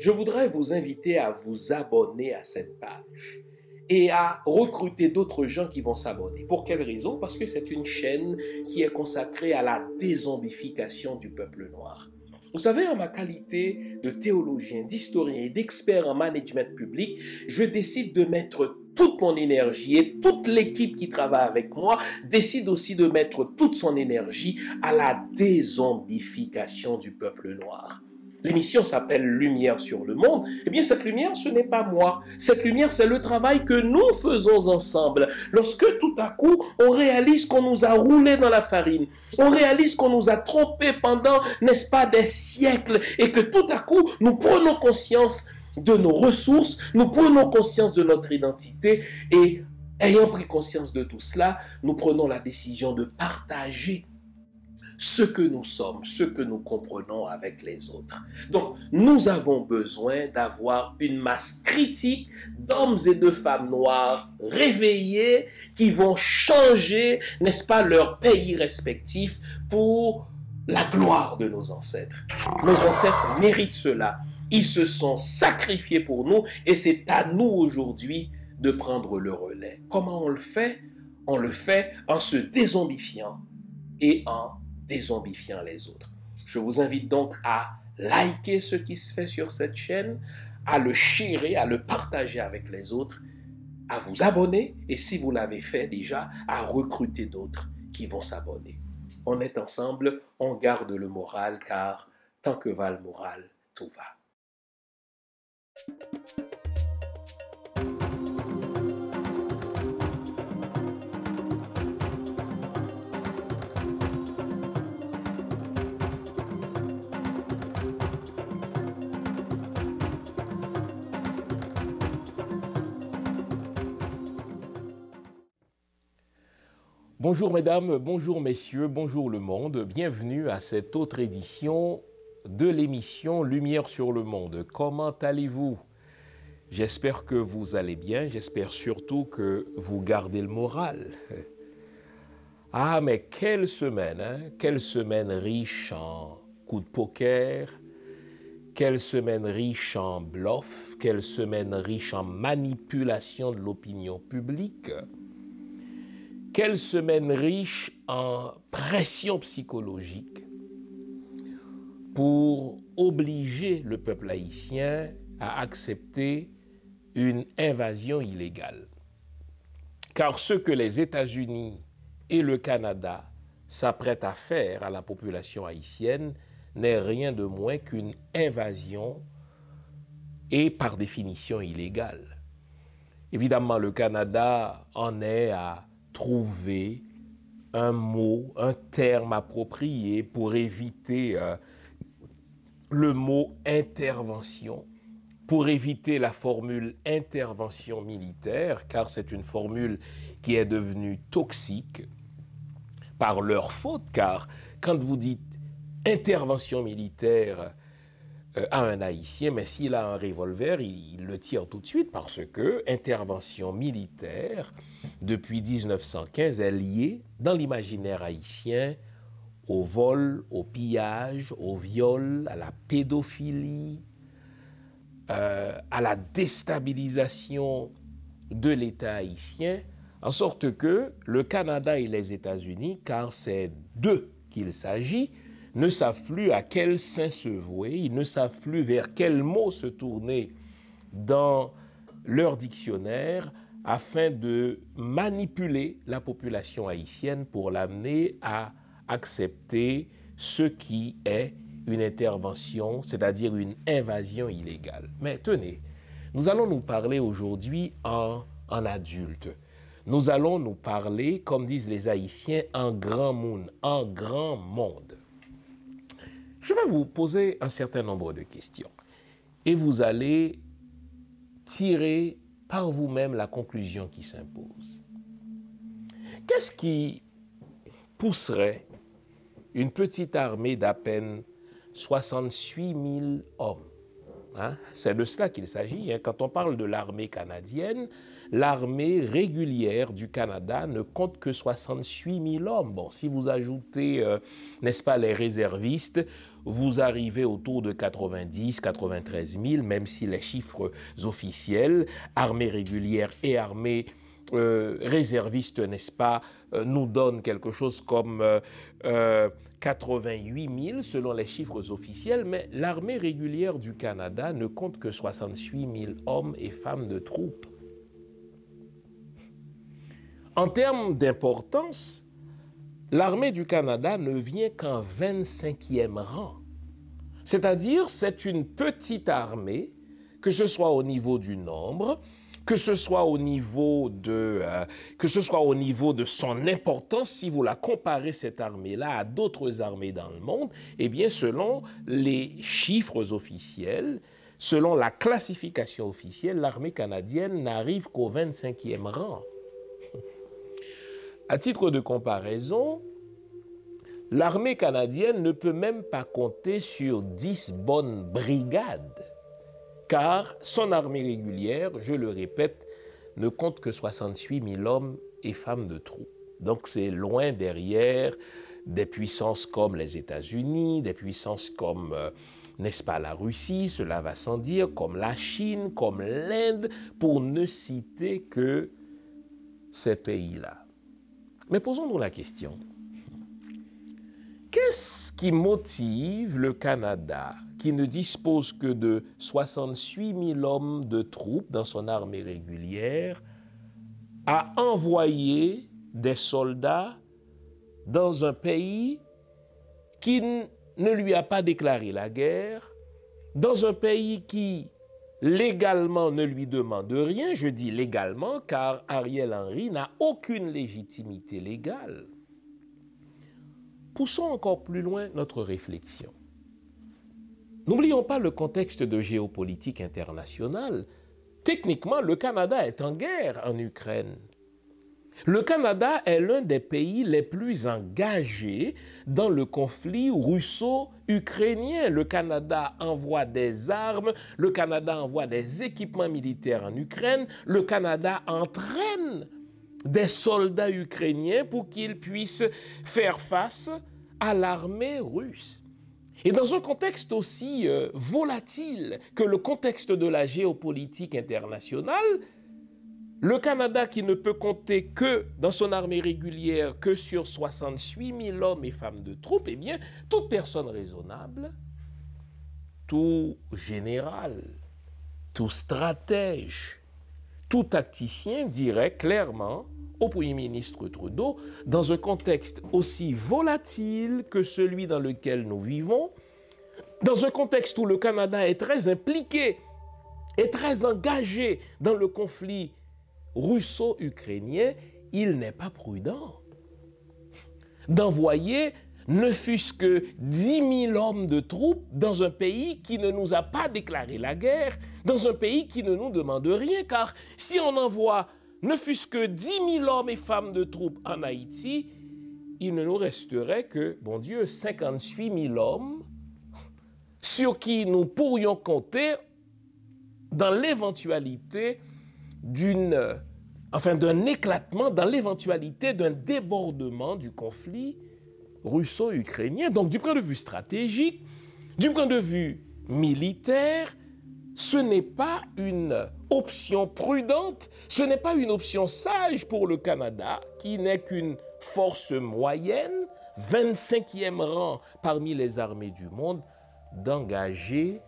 Je voudrais vous inviter à vous abonner à cette page et à recruter d'autres gens qui vont s'abonner. Pour quelle raison? Parce que c'est une chaîne qui est consacrée à la dézombification du peuple noir. Vous savez, en ma qualité de théologien, d'historien et d'expert en management public, je décide de mettre toute mon énergie et toute l'équipe qui travaille avec moi décide aussi de mettre toute son énergie à la dézombification du peuple noir. L'émission s'appelle Lumière sur le monde. Eh bien, cette lumière, ce n'est pas moi. Cette lumière, c'est le travail que nous faisons ensemble. Lorsque tout à coup, on réalise qu'on nous a roulé dans la farine, on réalise qu'on nous a trompés pendant, n'est-ce pas, des siècles, et que tout à coup, nous prenons conscience de nos ressources, nous prenons conscience de notre identité, et ayant pris conscience de tout cela, nous prenons la décision de partager ce que nous sommes, ce que nous comprenons avec les autres. Donc, nous avons besoin d'avoir une masse critique d'hommes et de femmes noirs réveillés qui vont changer, n'est-ce pas, leur pays respectif pour la gloire de nos ancêtres. Nos ancêtres méritent cela. Ils se sont sacrifiés pour nous et c'est à nous aujourd'hui de prendre le relais. Comment on le fait? On le fait en se dézombifiant et en dézombifiant les autres. Je vous invite donc à liker ce qui se fait sur cette chaîne, à le sharer, à le partager avec les autres, à vous abonner et si vous l'avez fait déjà, à recruter d'autres qui vont s'abonner. On est ensemble, on garde le moral car tant que va le moral, tout va. Bonjour mesdames, bonjour messieurs, bonjour le monde. Bienvenue à cette autre édition de l'émission Lumière sur le monde. Comment allez-vous? J'espère que vous allez bien, j'espère surtout que vous gardez le moral. Ah mais quelle semaine, hein? Quelle semaine riche en coups de poker, quelle semaine riche en bluff, quelle semaine riche en manipulation de l'opinion publique. Quelle semaine riche en pression psychologique pour obliger le peuple haïtien à accepter une invasion illégale. Car ce que les États-Unis et le Canada s'apprêtent à faire à la population haïtienne n'est rien de moins qu'une invasion et par définition illégale. Évidemment, le Canada en est à trouver un mot, un terme approprié pour éviter le mot intervention, pour éviter la formule intervention militaire, car c'est une formule qui est devenue toxique par leur faute, car quand vous dites intervention militaire à un Haïtien, mais s'il a un revolver, il le tire tout de suite parce que intervention militaire, depuis 1915, est liée dans l'imaginaire haïtien au vol, au pillage, au viol, à la pédophilie, à la déstabilisation de l'État haïtien, en sorte que le Canada et les États-Unis, car c'est d'eux qu'il s'agit, ne savent plus à quel saint se vouer, ils ne savent plus vers quel mot se tourner dans leur dictionnaire afin de manipuler la population haïtienne pour l'amener à accepter ce qui est une intervention, c'est-à-dire une invasion illégale. Mais tenez, nous allons nous parler aujourd'hui en adulte. Nous allons nous parler, comme disent les Haïtiens, en grand monde, en grand monde. Je vais vous poser un certain nombre de questions et vous allez tirer par vous-même la conclusion qui s'impose. Qu'est-ce qui pousserait une petite armée d'à peine 68 000 hommes? Hein? C'est de cela qu'il s'agit. Hein. Quand on parle de l'armée canadienne, l'armée régulière du Canada ne compte que 68 000 hommes. Bon, si vous ajoutez, n'est-ce pas, les réservistes, vous arrivez autour de 90 000, 93 000, même si les chiffres officiels, armée régulière et armée réserviste, n'est-ce pas, nous donnent quelque chose comme 88 000 selon les chiffres officiels, mais l'armée régulière du Canada ne compte que 68 000 hommes et femmes de troupes. En termes d'importance, l'armée du Canada ne vient qu'en 25e rang. C'est-à-dire, c'est une petite armée, que ce soit au niveau du nombre, que ce soit au niveau de son importance, si vous la comparez cette armée-là à d'autres armées dans le monde, eh bien, selon les chiffres officiels, selon la classification officielle, l'armée canadienne n'arrive qu'au 25e rang. À titre de comparaison, l'armée canadienne ne peut même pas compter sur 10 bonnes brigades, car son armée régulière, je le répète, ne compte que 68 000 hommes et femmes de troupes. Donc c'est loin derrière des puissances comme les États-Unis, des puissances comme, n'est-ce pas, la Russie, cela va sans dire, comme la Chine, comme l'Inde, pour ne citer que ces pays-là. Mais posons-nous la question. Qu'est-ce qui motive le Canada, qui ne dispose que de 68 000 hommes de troupes dans son armée régulière, à envoyer des soldats dans un pays qui ne lui a pas déclaré la guerre, dans un pays qui légalement ne lui demande rien, je dis légalement car Ariel Henry n'a aucune légitimité légale. Poussons encore plus loin notre réflexion. N'oublions pas le contexte de géopolitique internationale. Techniquement, le Canada est en guerre en Ukraine. Le Canada est l'un des pays les plus engagés dans le conflit russo-ukrainien. Le Canada envoie des armes, le Canada envoie des équipements militaires en Ukraine, le Canada entraîne des soldats ukrainiens pour qu'ils puissent faire face à l'armée russe. Et dans un contexte aussi volatile que le contexte de la géopolitique internationale, le Canada, qui ne peut compter que dans son armée régulière que sur 68 000 hommes et femmes de troupes, eh bien, toute personne raisonnable, tout général, tout stratège, tout tacticien dirait clairement au Premier ministre Trudeau, dans un contexte aussi volatile que celui dans lequel nous vivons, dans un contexte où le Canada est très impliqué et très engagé dans le conflit russo-ukrainien, il n'est pas prudent d'envoyer ne fût-ce que 10 000 hommes de troupes dans un pays qui ne nous a pas déclaré la guerre, dans un pays qui ne nous demande rien, car si on envoie ne fût-ce que 10 000 hommes et femmes de troupes en Haïti, il ne nous resterait que, bon Dieu, 58 000 hommes sur qui nous pourrions compter dans l'éventualité d'un éclatement, dans l'éventualité d'un débordement du conflit russo-ukrainien. Donc, du point de vue stratégique, du point de vue militaire, ce n'est pas une option prudente, ce n'est pas une option sage pour le Canada, qui n'est qu'une force moyenne, 25e rang parmi les armées du monde, d'engager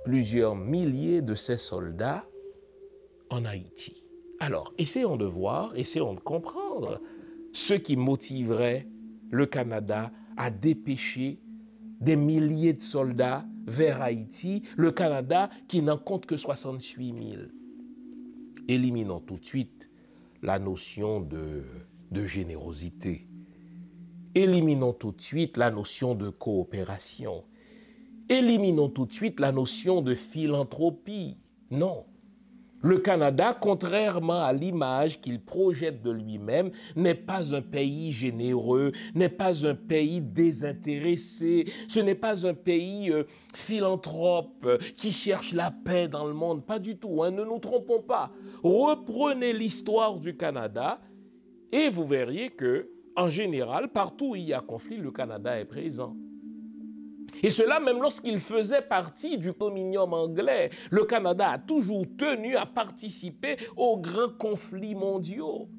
plusieurs milliers de ces soldats en Haïti. Alors, essayons de voir, essayons de comprendre ce qui motiverait le Canada à dépêcher des milliers de soldats vers Haïti, le Canada qui n'en compte que 68 000. Éliminons tout de suite la notion de générosité. Éliminons tout de suite la notion de coopération. Éliminons tout de suite la notion de philanthropie. Non. Le Canada, contrairement à l'image qu'il projette de lui-même, n'est pas un pays généreux, n'est pas un pays désintéressé, ce n'est pas un pays philanthrope qui cherche la paix dans le monde, pas du tout, hein, ne nous trompons pas. Reprenez l'histoire du Canada et vous verriez que, en général, partout où il y a conflit, le Canada est présent. Et cela même lorsqu'il faisait partie du dominium anglais. Le Canada a toujours tenu à participer aux grands conflits mondiaux.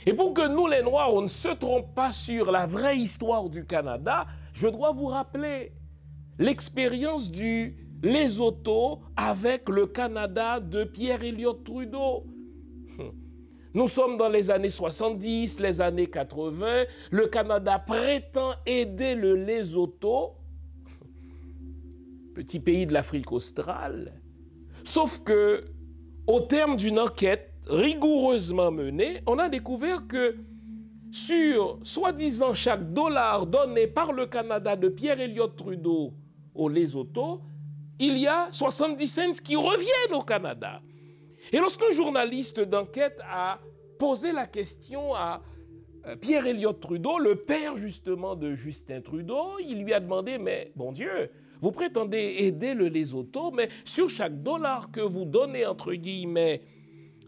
Et pour que nous, les Noirs, on ne se trompe pas sur la vraie histoire du Canada, je dois vous rappeler l'expérience du Lesotho avec le Canada de Pierre Elliott Trudeau. Nous sommes dans les années 70, les années 80. Le Canada prétend aider le Lesotho, petit pays de l'Afrique australe. Sauf que, au terme d'une enquête rigoureusement menée, on a découvert que sur, soi-disant, chaque dollar donné par le Canada de Pierre Elliott Trudeau au Lesotho, il y a 70 cents qui reviennent au Canada. Et lorsqu'un journaliste d'enquête a posé la question à Pierre Elliott Trudeau, le père justement de Justin Trudeau, il lui a demandé, mais bon Dieu, vous prétendez aider le Lesotho, mais sur chaque dollar que vous donnez, entre guillemets,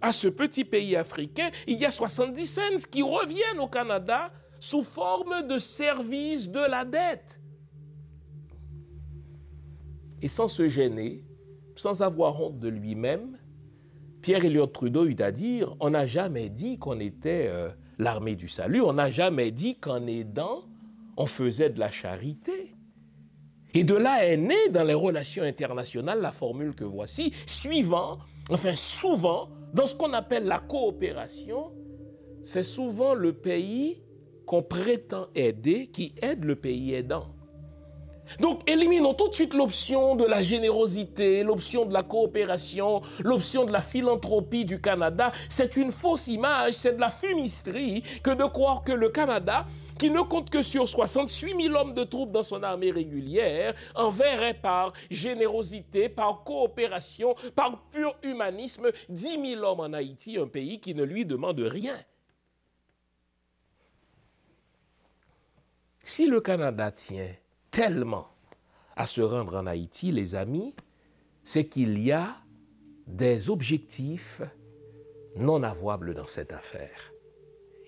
à ce petit pays africain, il y a 70 cents qui reviennent au Canada sous forme de service de la dette. Et sans se gêner, sans avoir honte de lui-même, Pierre Elliott Trudeau eut à dire, on n'a jamais dit qu'on était l'armée du salut, on n'a jamais dit qu'en aidant, on faisait de la charité. Et de là est née dans les relations internationales la formule que voici, souvent, dans ce qu'on appelle la coopération, c'est souvent le pays qu'on prétend aider qui aide le pays aidant. Donc, éliminons tout de suite l'option de la générosité, l'option de la coopération, l'option de la philanthropie du Canada. C'est une fausse image, c'est de la fumisterie que de croire que le Canada, qui ne compte que sur 68 000 hommes de troupes dans son armée régulière, enverrait par générosité, par coopération, par pur humanisme, 10 000 hommes en Haïti, un pays qui ne lui demande rien. Si le Canada tient tellement à se rendre en Haïti, les amis, c'est qu'il y a des objectifs non avouables dans cette affaire.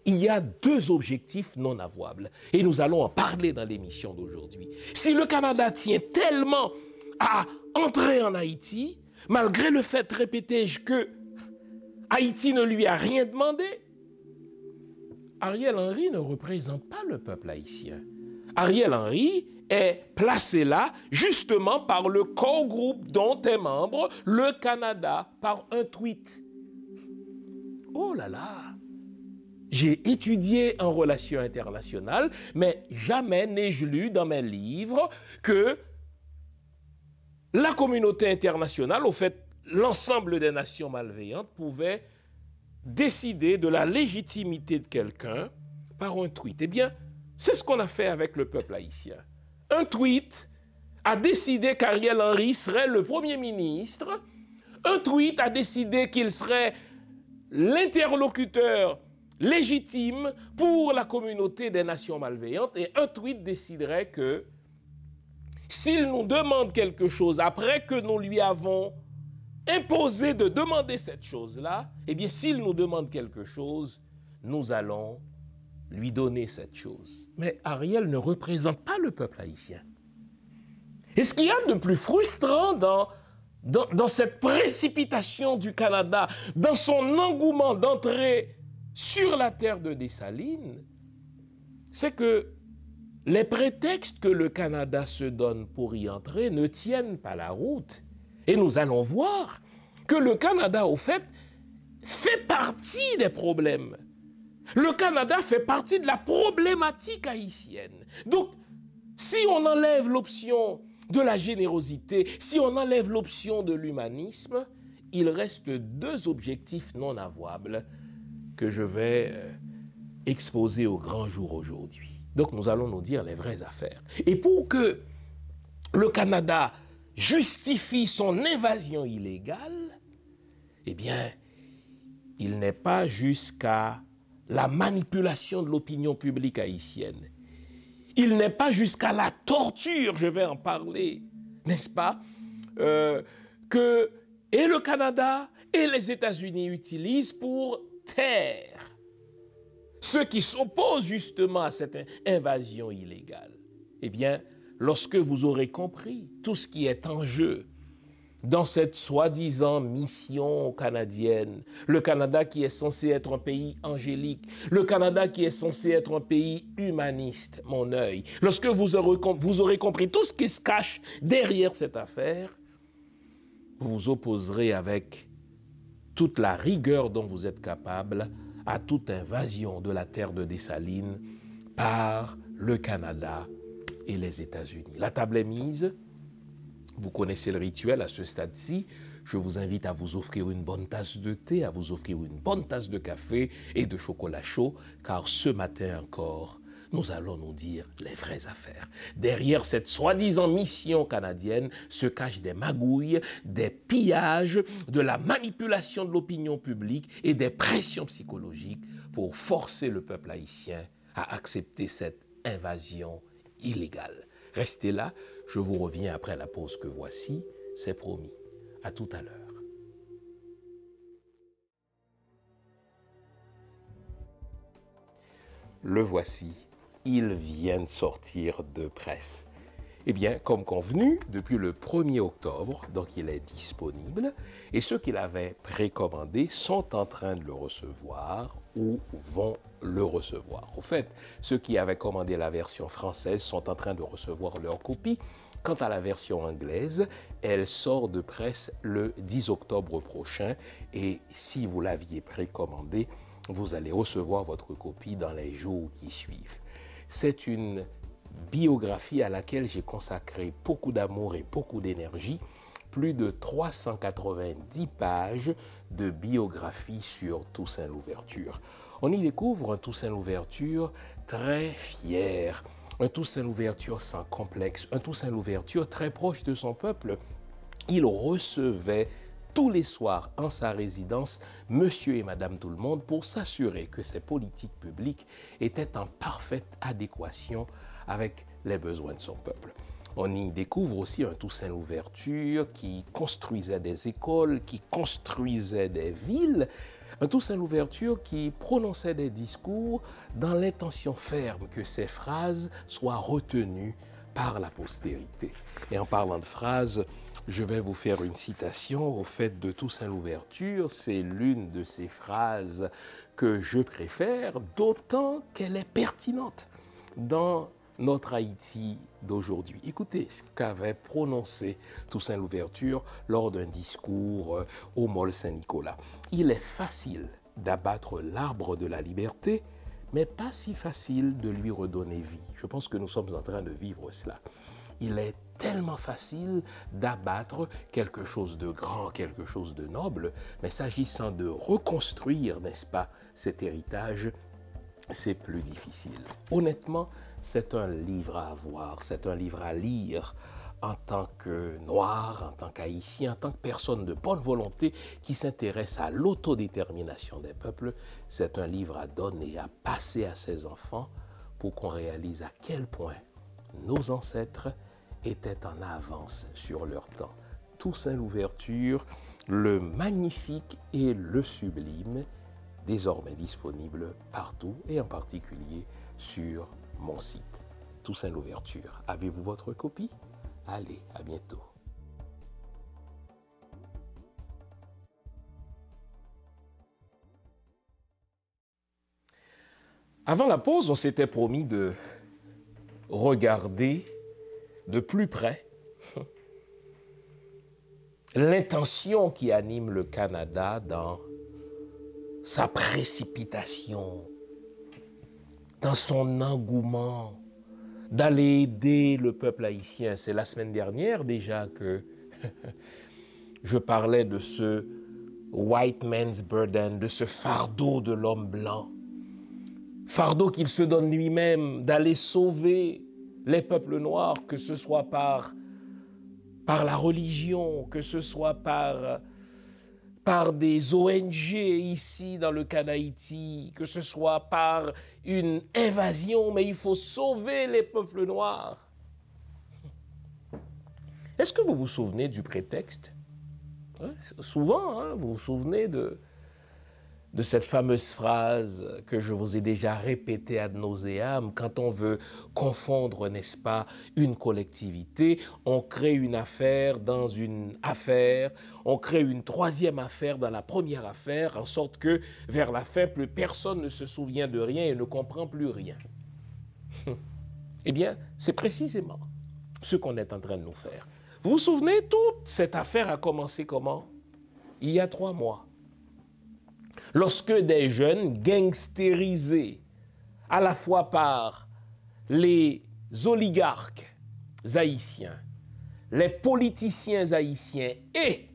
Il y a deux objectifs non avouables et nous allons en parler dans l'émission d'aujourd'hui. Si le Canada tient tellement à entrer en Haïti, malgré le fait, répétais-je, que Haïti ne lui a rien demandé, Ariel Henry ne représente pas le peuple haïtien. Ariel Henry est placé là justement par le core groupe dont est membre le Canada, par un tweet. Oh là là! J'ai étudié en relations internationales, mais jamais n'ai-je lu dans mes livres que la communauté internationale, au fait, l'ensemble des nations malveillantes, pouvait décider de la légitimité de quelqu'un par un tweet. Eh bien, c'est ce qu'on a fait avec le peuple haïtien. Un tweet a décidé qu'Ariel Henry serait le Premier ministre. Un tweet a décidé qu'il serait l'interlocuteur légitime pour la communauté des nations malveillantes. Et un tweet déciderait que s'il nous demande quelque chose après que nous lui avons imposé de demander cette chose-là, eh bien, s'il nous demande quelque chose, nous allons lui donner cette chose. Mais Ariel ne représente pas le peuple haïtien. Et ce qu'il y a de plus frustrant dans cette précipitation du Canada, dans son engouement d'entrer sur la terre de Dessalines, c'est que les prétextes que le Canada se donne pour y entrer ne tiennent pas la route. Et nous allons voir que le Canada, au fait partie des problèmes. Le Canada fait partie de la problématique haïtienne. Donc, si on enlève l'option de la générosité, si on enlève l'option de l'humanisme, il reste deux objectifs non avouables que je vais exposer au grand jour aujourd'hui. Donc, nous allons nous dire les vraies affaires. Et pour que le Canada justifie son invasion illégale, eh bien, il n'est pas jusqu'à la manipulation de l'opinion publique haïtienne. Il n'est pas jusqu'à la torture, je vais en parler, n'est-ce pas, que et le Canada et les États-Unis utilisent pour taire ceux qui s'opposent justement à cette invasion illégale. Eh bien, lorsque vous aurez compris tout ce qui est en jeu dans cette soi-disant mission canadienne, le Canada qui est censé être un pays angélique, le Canada qui est censé être un pays humaniste, mon œil, lorsque vous aurez compris tout ce qui se cache derrière cette affaire, vous vous opposerez avec toute la rigueur dont vous êtes capable à toute invasion de la terre de Dessalines par le Canada et les États-Unis. La table est mise. Vous connaissez le rituel à ce stade-ci. Je vous invite à vous offrir une bonne tasse de thé, à vous offrir une bonne tasse de café et de chocolat chaud, car ce matin encore, nous allons nous dire les vraies affaires. Derrière cette soi-disant mission canadienne se cachent des magouilles, des pillages, de la manipulation de l'opinion publique et des pressions psychologiques pour forcer le peuple haïtien à accepter cette invasion illégale. Restez là, je vous reviens après la pause que voici, c'est promis. À tout à l'heure. Le voici, il vient de sortir de presse. Eh bien, comme convenu, depuis le 1er octobre, donc il est disponible, et ceux qui l'avaient précommandé sont en train de le recevoir ou vont le recevoir. Au fait, ceux qui avaient commandé la version française sont en train de recevoir leur copie. Quant à la version anglaise, elle sort de presse le 10 octobre prochain, et si vous l'aviez précommandé, vous allez recevoir votre copie dans les jours qui suivent. C'est une biographie à laquelle j'ai consacré beaucoup d'amour et beaucoup d'énergie, plus de 390 pages de biographie sur Toussaint Louverture. On y découvre un Toussaint Louverture très fier, un Toussaint Louverture sans complexe, un Toussaint Louverture très proche de son peuple. Il recevait tous les soirs en sa résidence Monsieur et Madame Tout-le-Monde pour s'assurer que ses politiques publiques étaient en parfaite adéquation avec les besoins de son peuple. On y découvre aussi un Toussaint Louverture qui construisait des écoles, qui construisait des villes, un Toussaint Louverture qui prononçait des discours dans l'intention ferme que ces phrases soient retenues par la postérité. Et en parlant de phrases, je vais vous faire une citation au fait de Toussaint Louverture. C'est l'une de ces phrases que je préfère, d'autant qu'elle est pertinente dans notre Haïti d'aujourd'hui. Écoutez ce qu'avait prononcé Toussaint Louverture lors d'un discours au Mall Saint-Nicolas. Il est facile d'abattre l'arbre de la liberté, mais pas si facile de lui redonner vie. Je pense que nous sommes en train de vivre cela. Il est tellement facile d'abattre quelque chose de grand, quelque chose de noble, mais s'agissant de reconstruire, n'est-ce pas, cet héritage, c'est plus difficile. Honnêtement, c'est un livre à avoir, c'est un livre à lire en tant que Noir, en tant qu'Haïtien, en tant que personne de bonne volonté qui s'intéresse à l'autodétermination des peuples. C'est un livre à donner, à passer à ses enfants pour qu'on réalise à quel point nos ancêtres étaient en avance sur leur temps. Toussaint Louverture, le magnifique et le sublime, désormais disponible partout et en particulier sur mon site. Toussaint Louverture. Avez-vous votre copie? Allez, à bientôt. Avant la pause, on s'était promis de regarder de plus près l'intention qui anime le Canada dans sa précipitation, dans son engouement d'aller aider le peuple haïtien. C'est la semaine dernière déjà que je parlais de ce white man's burden, de ce fardeau de l'homme blanc, fardeau qu'il se donne lui-même d'aller sauver les peuples noirs, que ce soit par la religion, que ce soit par par des ONG ici dans le cas d'Haïti, que ce soit par une invasion, mais il faut sauver les peuples noirs. Est-ce que vous vous souvenez du prétexte? Souvent, hein, vous vous souvenez de cette fameuse phrase que je vous ai déjà répétée ad nauseam, quand on veut confondre, n'est-ce pas, une collectivité, on crée une affaire dans une affaire, on crée une troisième affaire dans la première affaire, en sorte que vers la fin, plus personne ne se souvient de rien et ne comprend plus rien. Eh bien, c'est précisément ce qu'on est en train de nous faire. Vous vous souvenez, toute cette affaire a commencé comment? Il y a 3 mois. Lorsque des jeunes gangstérisés, à la fois par les oligarques haïtiens, les politiciens haïtiens et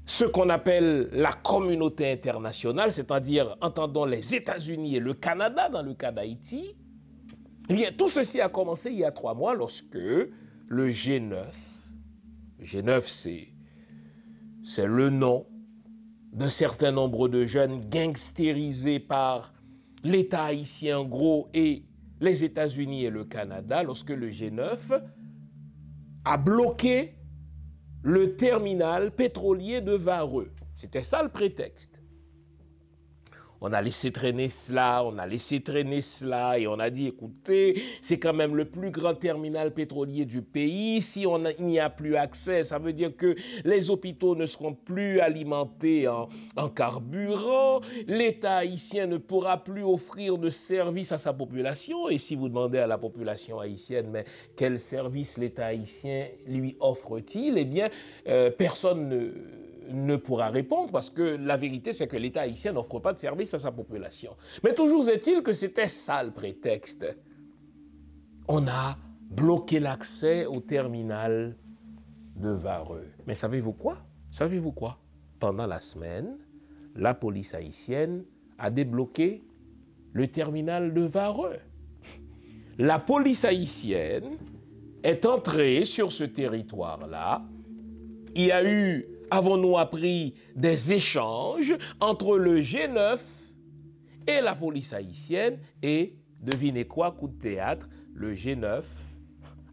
ce qu'on appelle la communauté internationale, c'est-à-dire, entendons, les États-Unis et le Canada dans le cas d'Haïti, eh bien, tout ceci a commencé il y a 3 mois lorsque le G9, c'est le nom d'un certain nombre de jeunes gangstérisés par l'État haïtien en gros et les États-Unis et le Canada, lorsque le G9 a bloqué le terminal pétrolier de Vareux. C'était ça le prétexte. On a laissé traîner cela, et on a dit, écoutez, c'est quand même le plus grand terminal pétrolier du pays. Si il n'y a plus accès, ça veut dire que les hôpitaux ne seront plus alimentés en carburant. L'État haïtien ne pourra plus offrir de services à sa population. Et si vous demandez à la population haïtienne, mais quel service l'État haïtien lui offre-t-il? Eh bien, personne ne pourra répondre parce que la vérité, c'est que l'État haïtien n'offre pas de service à sa population. Mais toujours est-il que c'était ça le prétexte. On a bloqué l'accès au terminal de Vareux. Mais savez-vous quoi? Pendant la semaine, la police haïtienne a débloqué le terminal de Vareux. La police haïtienne est entrée sur ce territoire-là. Il y a eu, avons-nous appris, des échanges entre le G9 et la police haïtienne. Et devinez quoi, coup de théâtre, le G9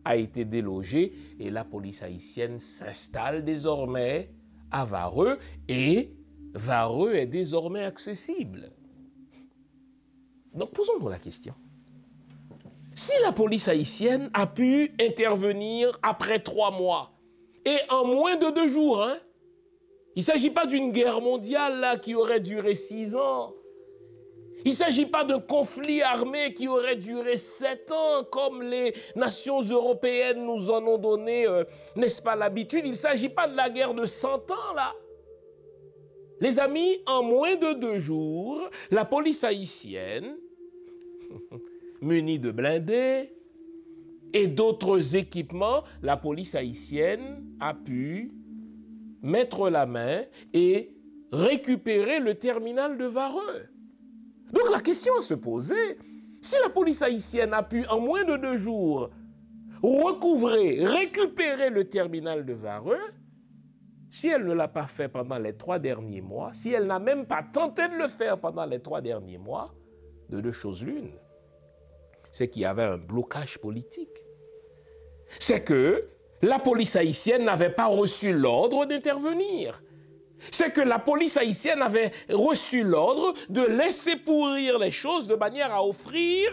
a été délogé et la police haïtienne s'installe désormais à Vareux et Vareux est désormais accessible. Donc posons-nous la question. Si la police haïtienne a pu intervenir après 3 mois et en moins de 2 jours, hein, il ne s'agit pas d'une guerre mondiale là, qui aurait duré 6 ans. Il ne s'agit pas d'un conflit armé qui aurait duré 7 ans, comme les nations européennes nous en ont donné, n'est-ce pas, l'habitude. Il ne s'agit pas de la guerre de 100 ans, là. Les amis, en moins de 2 jours, la police haïtienne, munie de blindés et d'autres équipements, la police haïtienne a pu mettre la main et récupérer le terminal de Vareux. Donc la question à se poser, si la police haïtienne a pu en moins de 2 jours récupérer le terminal de Vareux, si elle ne l'a pas fait pendant les 3 derniers mois, si elle n'a même pas tenté de le faire pendant les 3 derniers mois, de 2 choses l'une, c'est qu'il y avait un blocage politique. C'est que la police haïtienne n'avait pas reçu l'ordre d'intervenir. C'est que la police haïtienne avait reçu l'ordre de laisser pourrir les choses de manière à offrir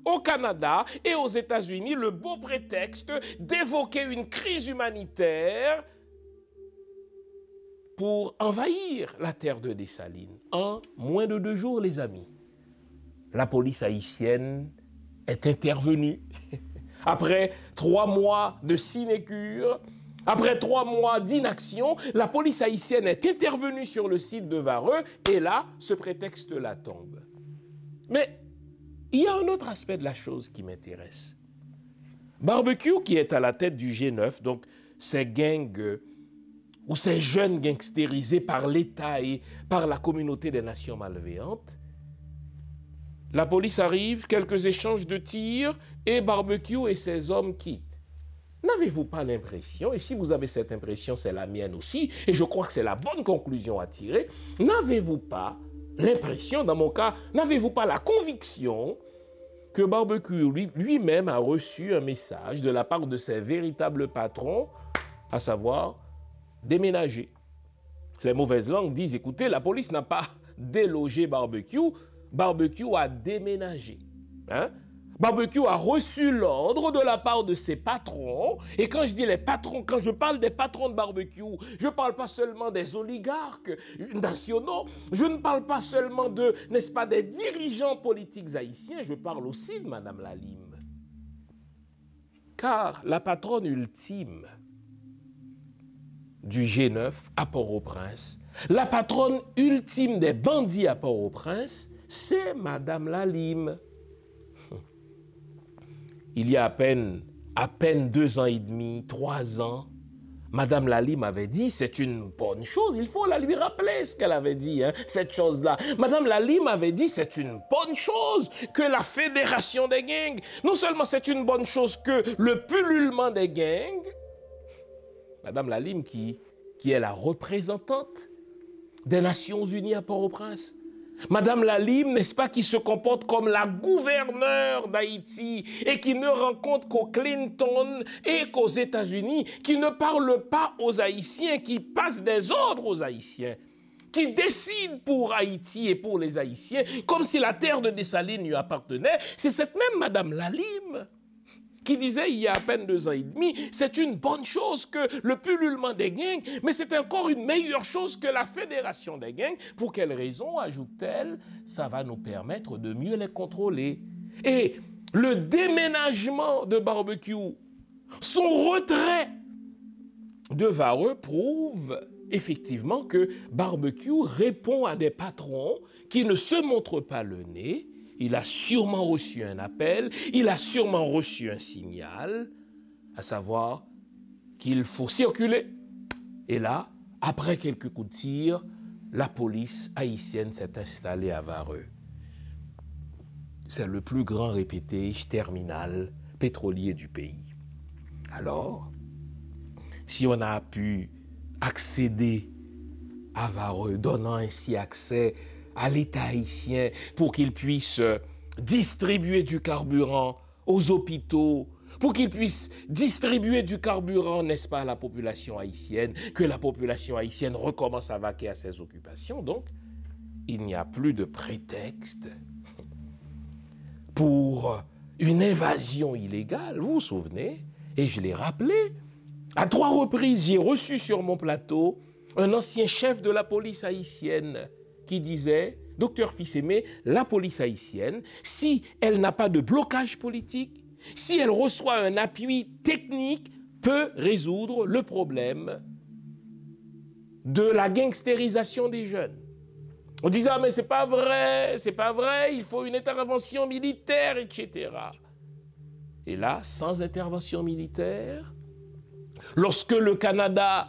au Canada et aux États-Unis le beau prétexte d'évoquer une crise humanitaire pour envahir la terre de Dessalines. En moins de 2 jours, les amis, la police haïtienne est intervenue. Après 3 mois de sinécure, après 3 mois d'inaction, la police haïtienne est intervenue sur le site de Vareux et là, ce prétexte-là tombe. Mais il y a un autre aspect de la chose qui m'intéresse. Barbecue, qui est à la tête du G9, donc ces gangs ou ces jeunes gangstérisés par l'État et par la communauté des nations malveillantes, la police arrive, quelques échanges de tirs et Barbecue et ses hommes quittent. n'avez-vous pas l'impression, et si vous avez cette impression, c'est la mienne aussi, et je crois que c'est la bonne conclusion à tirer, n'avez-vous pas l'impression, dans mon cas, n'avez-vous pas la conviction que Barbecue lui-même a reçu un message de la part de ses véritables patrons, à savoir déménager. Les mauvaises langues disent, écoutez, la police n'a pas délogé Barbecue, Barbecue a déménagé. Hein? Barbecue a reçu l'ordre de la part de ses patrons. Et quand je dis les patrons, quand je parle des patrons de Barbecue, je ne parle pas seulement des oligarques nationaux, je ne parle pas seulement de, n'est-ce pas, des dirigeants politiques haïtiens, je parle aussi de Mme Lalime. Car la patronne ultime du G9 à Port-au-Prince, la patronne ultime des bandits à Port-au-Prince, c'est Mme Lalime. Il y a à peine 2 ans et demi, 3 ans, Mme Lalime avait dit, c'est une bonne chose, il faut la lui rappeler ce qu'elle avait dit, hein, cette chose-là. Mme Lalime avait dit, c'est une bonne chose que la fédération des gangs, non seulement c'est une bonne chose que le pullulement des gangs, Mme Lalime qui est la représentante des Nations Unies à Port-au-Prince, Madame Lalime, n'est-ce pas, qui se comporte comme la gouverneure d'Haïti et qui ne rend compte qu'aux Clinton et qu'aux États-Unis, qui ne parle pas aux Haïtiens, qui passe des ordres aux Haïtiens, qui décide pour Haïti et pour les Haïtiens, comme si la terre de Dessalines lui appartenait. C'est cette même Madame Lalime qui disait il y a à peine 2 ans et demi, c'est une bonne chose que le pullulement des gangs, mais c'est encore une meilleure chose que la fédération des gangs. Pour quelle raison, ajoute-t-elle? Ça va nous permettre de mieux les contrôler. Et le déménagement de Barbecue, son retrait de Vareux prouve effectivement que Barbecue répond à des patrons qui ne se montrent pas le nez. Il a sûrement reçu un appel, il a sûrement reçu un signal, à savoir qu'il faut circuler. Et là, après quelques coups de tir, la police haïtienne s'est installée à Vareux. C'est le plus grand répétage terminal pétrolier du pays. Alors, si on a pu accéder à Vareux, donnant ainsi accès à l'État haïtien pour qu'il puisse distribuer du carburant aux hôpitaux, pour qu'il puisse distribuer du carburant, n'est-ce pas, à la population haïtienne, que la population haïtienne recommence à vaquer à ses occupations. Donc, il n'y a plus de prétexte pour une invasion illégale. Vous vous souvenez, et je l'ai rappelé, à 3 reprises, j'ai reçu sur mon plateau un ancien chef de la police haïtienne qui disait, docteur Fils-Aimé, la police haïtienne, si elle n'a pas de blocage politique, si elle reçoit un appui technique, peut résoudre le problème de la gangstérisation des jeunes. On disait, ah mais c'est pas vrai, il faut une intervention militaire, etc. Et là, sans intervention militaire, lorsque le Canada,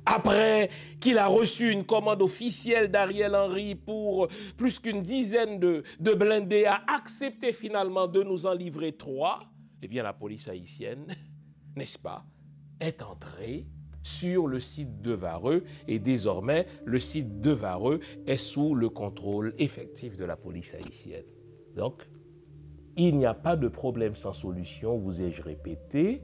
après qu'il a reçu une commande officielle d'Ariel Henry pour plus qu'une dizaine de blindés, a accepté finalement de nous en livrer 3, eh bien la police haïtienne, n'est-ce pas, est entrée sur le site de Vareux et désormais le site de Vareux est sous le contrôle effectif de la police haïtienne. Donc, il n'y a pas de problème sans solution, vous ai-je répété.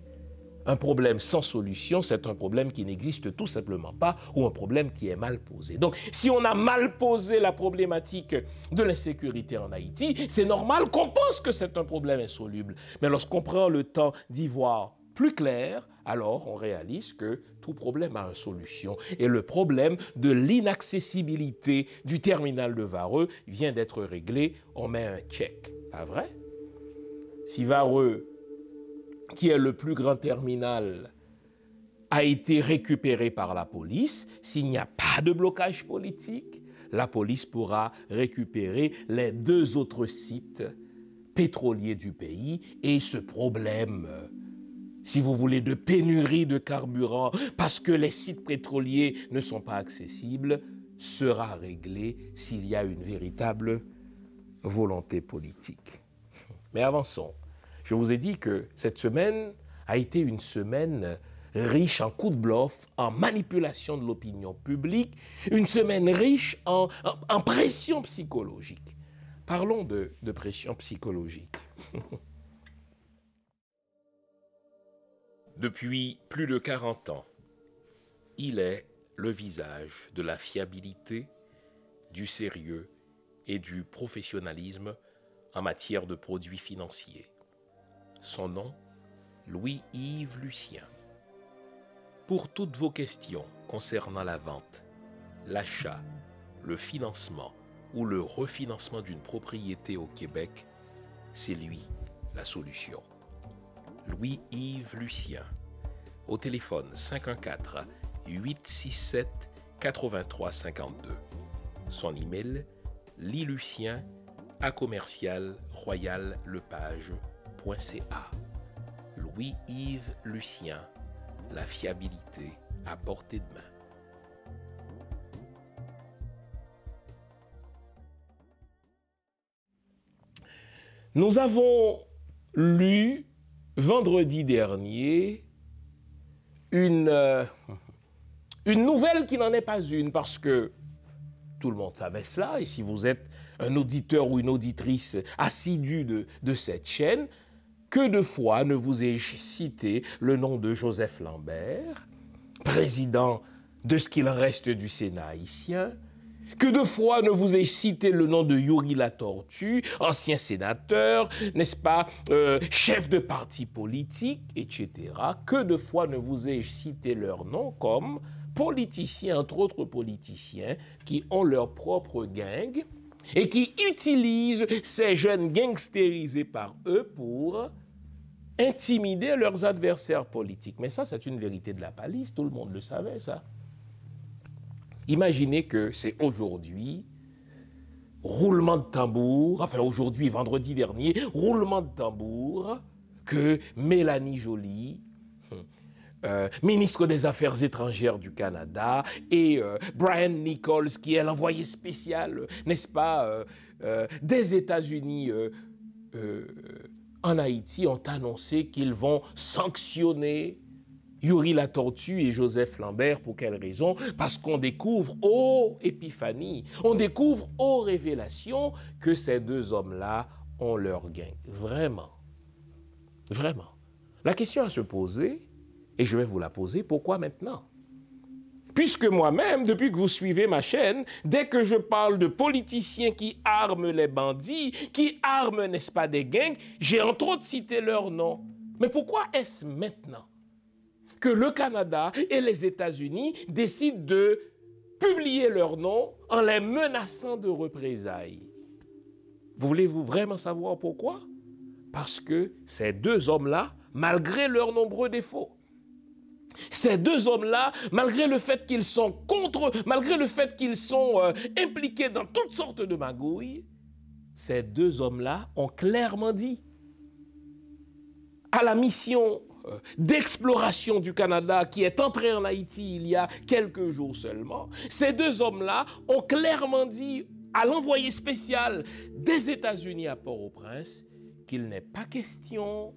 Un problème sans solution, c'est un problème qui n'existe tout simplement pas ou un problème qui est mal posé. Donc, si on a mal posé la problématique de l'insécurité en Haïti, c'est normal qu'on pense que c'est un problème insoluble. Mais lorsqu'on prend le temps d'y voir plus clair, alors on réalise que tout problème a une solution. Et le problème de l'inaccessibilité du terminal de Vareux vient d'être réglé. On met un check. Pas vrai? Si Vareux, qui est le plus grand terminal, a été récupéré par la police, s'il n'y a pas de blocage politique, la police pourra récupérer les 2 autres sites pétroliers du pays et ce problème, si vous voulez, de pénurie de carburant parce que les sites pétroliers ne sont pas accessibles, sera réglé s'il y a une véritable volonté politique. Mais avançons. Je vous ai dit que cette semaine a été une semaine riche en coups de bluff, en manipulation de l'opinion publique, une semaine riche en pression psychologique. Parlons de pression psychologique. Depuis plus de 40 ans, il est le visage de la fiabilité, du sérieux et du professionnalisme en matière de produits financiers. Son nom, Louis-Yves Lucien. Pour toutes vos questions concernant la vente, l'achat, le financement ou le refinancement d'une propriété au Québec, c'est lui la solution. Louis-Yves Lucien, au téléphone 514-867-8352. Son email, lilucien@royallepage.ca. Louis-Yves Lucien, la fiabilité à portée de main. Nous avons lu vendredi dernier une nouvelle qui n'en est pas une, parce que tout le monde savait cela, et si vous êtes un auditeur ou une auditrice assidue de cette chaîne, que de fois ne vous ai-je cité le nom de Joseph Lambert, président de ce qu'il reste du Sénat haïtien? Que de fois ne vous ai-je cité le nom de Youri Latortue, ancien sénateur, n'est-ce pas, chef de parti politique, etc. Que de fois ne vous ai-je cité leur nom comme politiciens, entre autres politiciens, qui ont leur propre gang et qui utilisent ces jeunes gangstérisés par eux pour intimider leurs adversaires politiques. Mais ça, c'est une vérité de la palisse, tout le monde le savait, ça. Imaginez que c'est aujourd'hui, roulement de tambour, enfin aujourd'hui, vendredi dernier, roulement de tambour, que Mélanie Joly, ministre des Affaires étrangères du Canada, et Brian Nichols, qui est l'envoyé spécial, n'est-ce pas, des États-Unis en Haïti, ont annoncé qu'ils vont sanctionner Youri Latortue et Joseph Lambert. Pour quelle raison? Parce qu'on découvre, ô épiphanie, on découvre, ô révélation, que ces deux hommes-là ont leur gain. Vraiment. Vraiment. La question à se poser, et je vais vous la poser, pourquoi maintenant? Puisque moi-même, depuis que vous suivez ma chaîne, dès que je parle de politiciens qui arment les bandits, qui arment, n'est-ce pas, des gangs, j'ai entre autres cité leur nom. Mais pourquoi est-ce maintenant que le Canada et les États-Unis décident de publier leur nom en les menaçant de représailles? Voulez-vous vraiment savoir pourquoi? Parce que ces deux hommes-là, malgré leurs nombreux défauts, ces deux hommes-là, malgré le fait qu'ils sont malgré le fait qu'ils sont impliqués dans toutes sortes de magouilles, ces deux hommes-là ont clairement dit à la mission d'exploration du Canada qui est entrée en Haïti il y a quelques jours seulement, ces deux hommes-là ont clairement dit à l'envoyé spécial des États-Unis à Port-au-Prince qu'il n'est pas question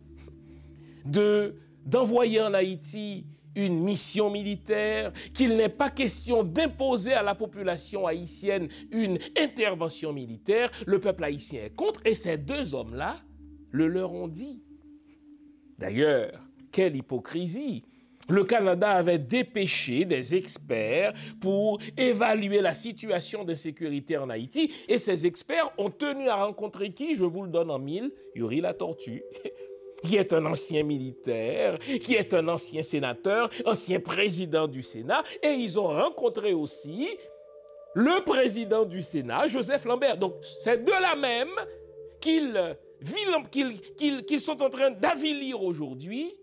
d'envoyer en Haïti une mission militaire, qu'il n'est pas question d'imposer à la population haïtienne une intervention militaire. Le peuple haïtien est contre, et ces deux hommes-là le leur ont dit. D'ailleurs, quelle hypocrisie! Le Canada avait dépêché des experts pour évaluer la situation de sécurité en Haïti, et ces experts ont tenu à rencontrer qui? Je vous le donne en mille: Youri Latortue, qui est un ancien militaire, qui est un ancien sénateur, ancien président du Sénat, et ils ont rencontré aussi le président du Sénat, Joseph Lambert. Donc c'est de là même qu'ils sont en train d'avilir aujourd'hui.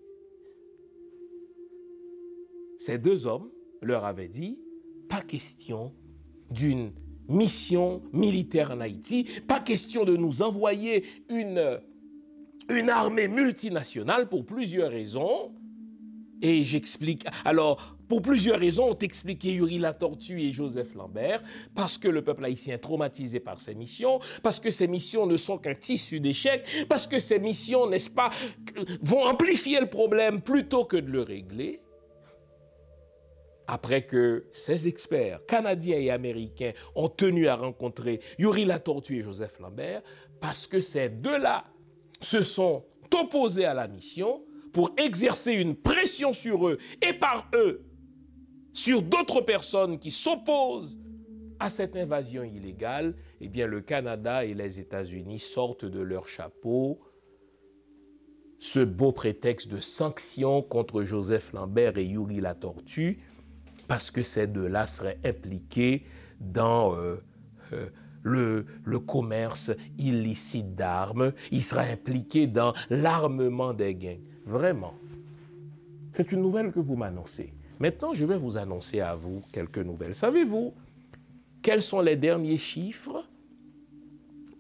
Ces deux hommes leur avaient dit: pas question d'une mission militaire en Haïti, pas question de nous envoyer une armée multinationale pour plusieurs raisons. Et j'explique. Alors, pour plusieurs raisons, ont expliqué Yuri Latortue et Joseph Lambert, parce que le peuple haïtien est traumatisé par ces missions, parce que ces missions ne sont qu'un tissu d'échecs, parce que ces missions, n'est-ce pas, vont amplifier le problème plutôt que de le régler. Après que ces experts canadiens et américains ont tenu à rencontrer Yuri Latortue et Joseph Lambert, parce que ces deux-là se sont opposés à la mission pour exercer une pression sur eux et par eux sur d'autres personnes qui s'opposent à cette invasion illégale, eh bien le Canada et les États-Unis sortent de leur chapeau ce beau prétexte de sanctions contre Joseph Lambert et Yuri Latortue, parce que ces deux-là seraient impliqués dans le commerce illicite d'armes, ils seraient impliqués dans l'armement des gangs. Vraiment, c'est une nouvelle que vous m'annoncez. Maintenant, je vais vous annoncer à vous quelques nouvelles. Savez-vous quels sont les derniers chiffres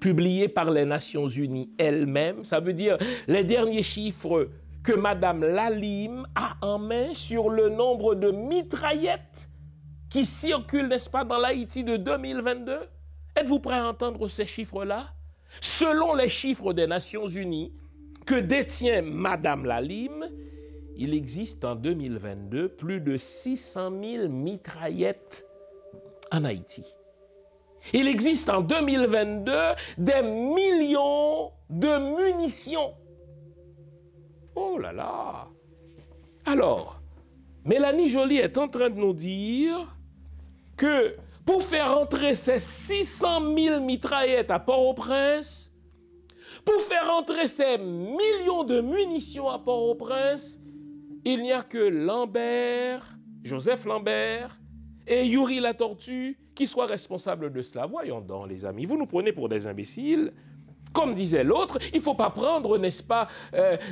publiés par les Nations Unies elles-mêmes? Ça veut dire les derniers chiffres que Mme Lalime a en main sur le nombre de mitraillettes qui circulent, n'est-ce pas, dans l'Haïti de 2022? Êtes-vous prêt à entendre ces chiffres-là? Selon les chiffres des Nations Unies que détient Mme Lalime, il existe en 2022 plus de 600 000 mitraillettes en Haïti. Il existe en 2022 des millions de munitions. Oh là là! Alors, Mélanie Joly est en train de nous dire que pour faire entrer ces 600 000 mitraillettes à Port-au-Prince, pour faire entrer ces millions de munitions à Port-au-Prince, il n'y a que Lambert, Joseph Lambert et Yuri Latortue qui soient responsables de cela. Voyons donc, les amis, vous nous prenez pour des imbéciles. Comme disait l'autre, il ne faut pas prendre, n'est-ce pas,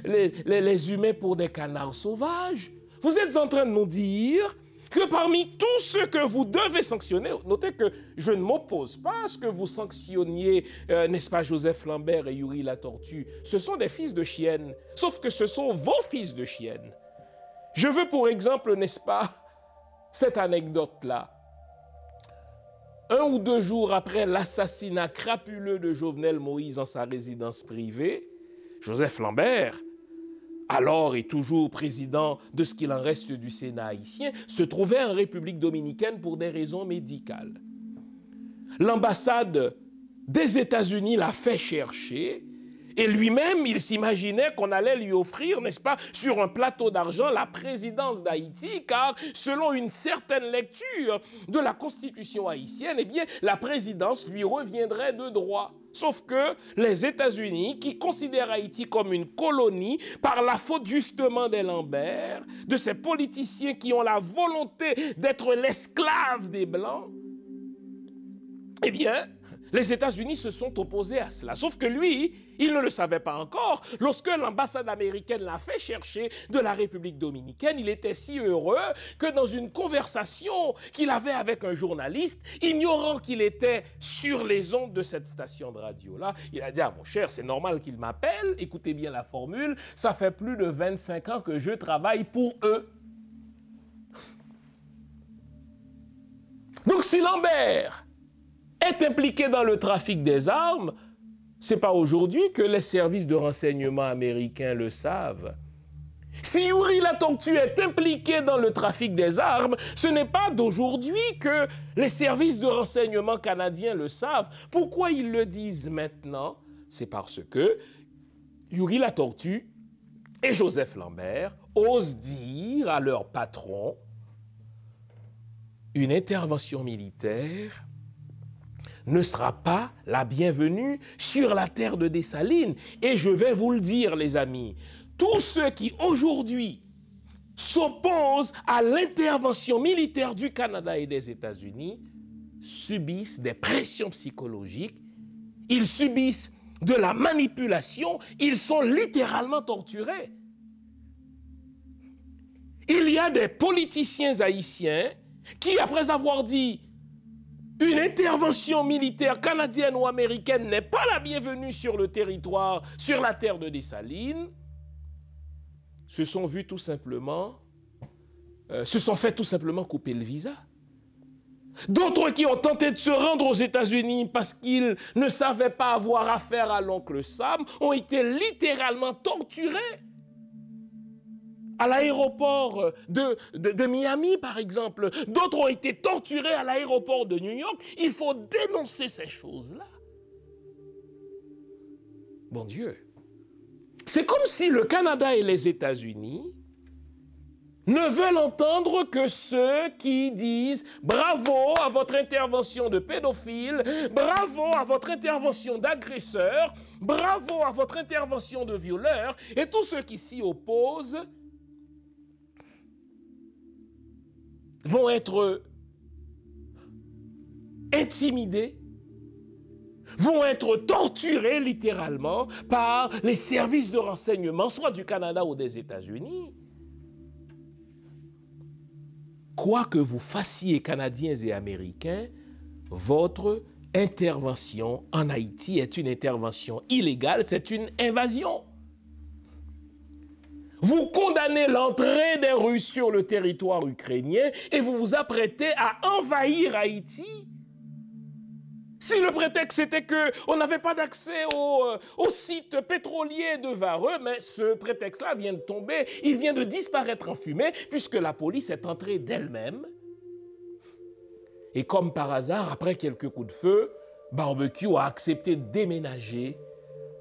les humains pour des canards sauvages. Vous êtes en train de nous dire que parmi tous ceux que vous devez sanctionner, notez que je ne m'oppose pas à ce que vous sanctionniez, n'est-ce pas, Joseph Lambert et Yuri Latortue. Ce sont des fils de chiennes, sauf que ce sont vos fils de chiennes. Je veux pour exemple, n'est-ce pas, cette anecdote-là. 1 ou 2 jours après l'assassinat crapuleux de Jovenel Moïse en sa résidence privée, Joseph Lambert, alors et toujours président de ce qu'il en reste du Sénat haïtien, se trouvait en République dominicaine pour des raisons médicales. L'ambassade des États-Unis l'a fait chercher et lui-même, il s'imaginait qu'on allait lui offrir, n'est-ce pas, sur un plateau d'argent, la présidence d'Haïti, car selon une certaine lecture de la Constitution haïtienne, eh bien, la présidence lui reviendrait de droit. Sauf que les États-Unis, qui considèrent Haïti comme une colonie, par la faute justement des Lambert, de ces politiciens qui ont la volonté d'être l'esclave des Blancs, eh bien, les États-Unis se sont opposés à cela. Sauf que lui, il ne le savait pas encore. Lorsque l'ambassade américaine l'a fait chercher de la République dominicaine, il était si heureux que dans une conversation qu'il avait avec un journaliste, ignorant qu'il était sur les ondes de cette station de radio-là, il a dit « Ah mon cher, c'est normal qu'il m'appelle. Écoutez bien la formule. Ça fait plus de 25 ans que je travaille pour eux. » Donc si Lambert est impliqué dans le trafic des armes, ce n'est pas aujourd'hui que les services de renseignement américains le savent. Si Yuri Latortue est impliqué dans le trafic des armes, ce n'est pas d'aujourd'hui que les services de renseignement canadiens le savent. Pourquoi ils le disent maintenant? C'est parce que Yuri Latortue et Joseph Lambert osent dire à leur patron une intervention militaire ne sera pas la bienvenue sur la terre de Dessalines. Et je vais vous le dire, les amis, tous ceux qui aujourd'hui s'opposent à l'intervention militaire du Canada et des États-Unis subissent des pressions psychologiques, ils subissent de la manipulation, ils sont littéralement torturés. Il y a des politiciens haïtiens qui, après avoir dit une intervention militaire canadienne ou américaine n'est pas la bienvenue sur le territoire, sur la terre de Dessalines, se sont vus tout simplement se sont fait tout simplement couper le visa. D'autres qui ont tenté de se rendre aux États-Unis parce qu'ils ne savaient pas avoir affaire à l'oncle Sam ont été littéralement torturés. À l'aéroport de Miami, par exemple. D'autres ont été torturés à l'aéroport de New York. Il faut dénoncer ces choses-là. Bon Dieu. C'est comme si le Canada et les États-Unis ne veulent entendre que ceux qui disent « Bravo à votre intervention de pédophile, bravo à votre intervention d'agresseur, bravo à votre intervention de violeur » et tous ceux qui s'y opposent vont être intimidés, vont être torturés littéralement par les services de renseignement, soit du Canada ou des États-Unis. Quoi que vous fassiez, Canadiens et Américains, votre intervention en Haïti est une intervention illégale, c'est une invasion. Vous condamnez l'entrée des Russes sur le territoire ukrainien et vous vous apprêtez à envahir Haïti. Si le prétexte était qu'on n'avait pas d'accès au site pétrolier de Vareux, mais ce prétexte-là vient de tomber, il vient de disparaître en fumée, puisque la police est entrée d'elle-même. Et comme par hasard, après quelques coups de feu, Barbecue a accepté de déménager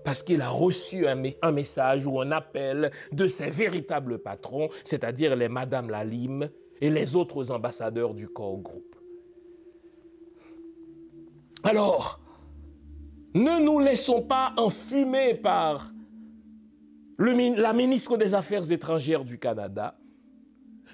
parce qu'il a reçu un message ou un appel de ses véritables patrons, c'est-à-dire les Madame Lalime et les autres ambassadeurs du Core Group. Alors, ne nous laissons pas enfumer par la ministre des Affaires étrangères du Canada.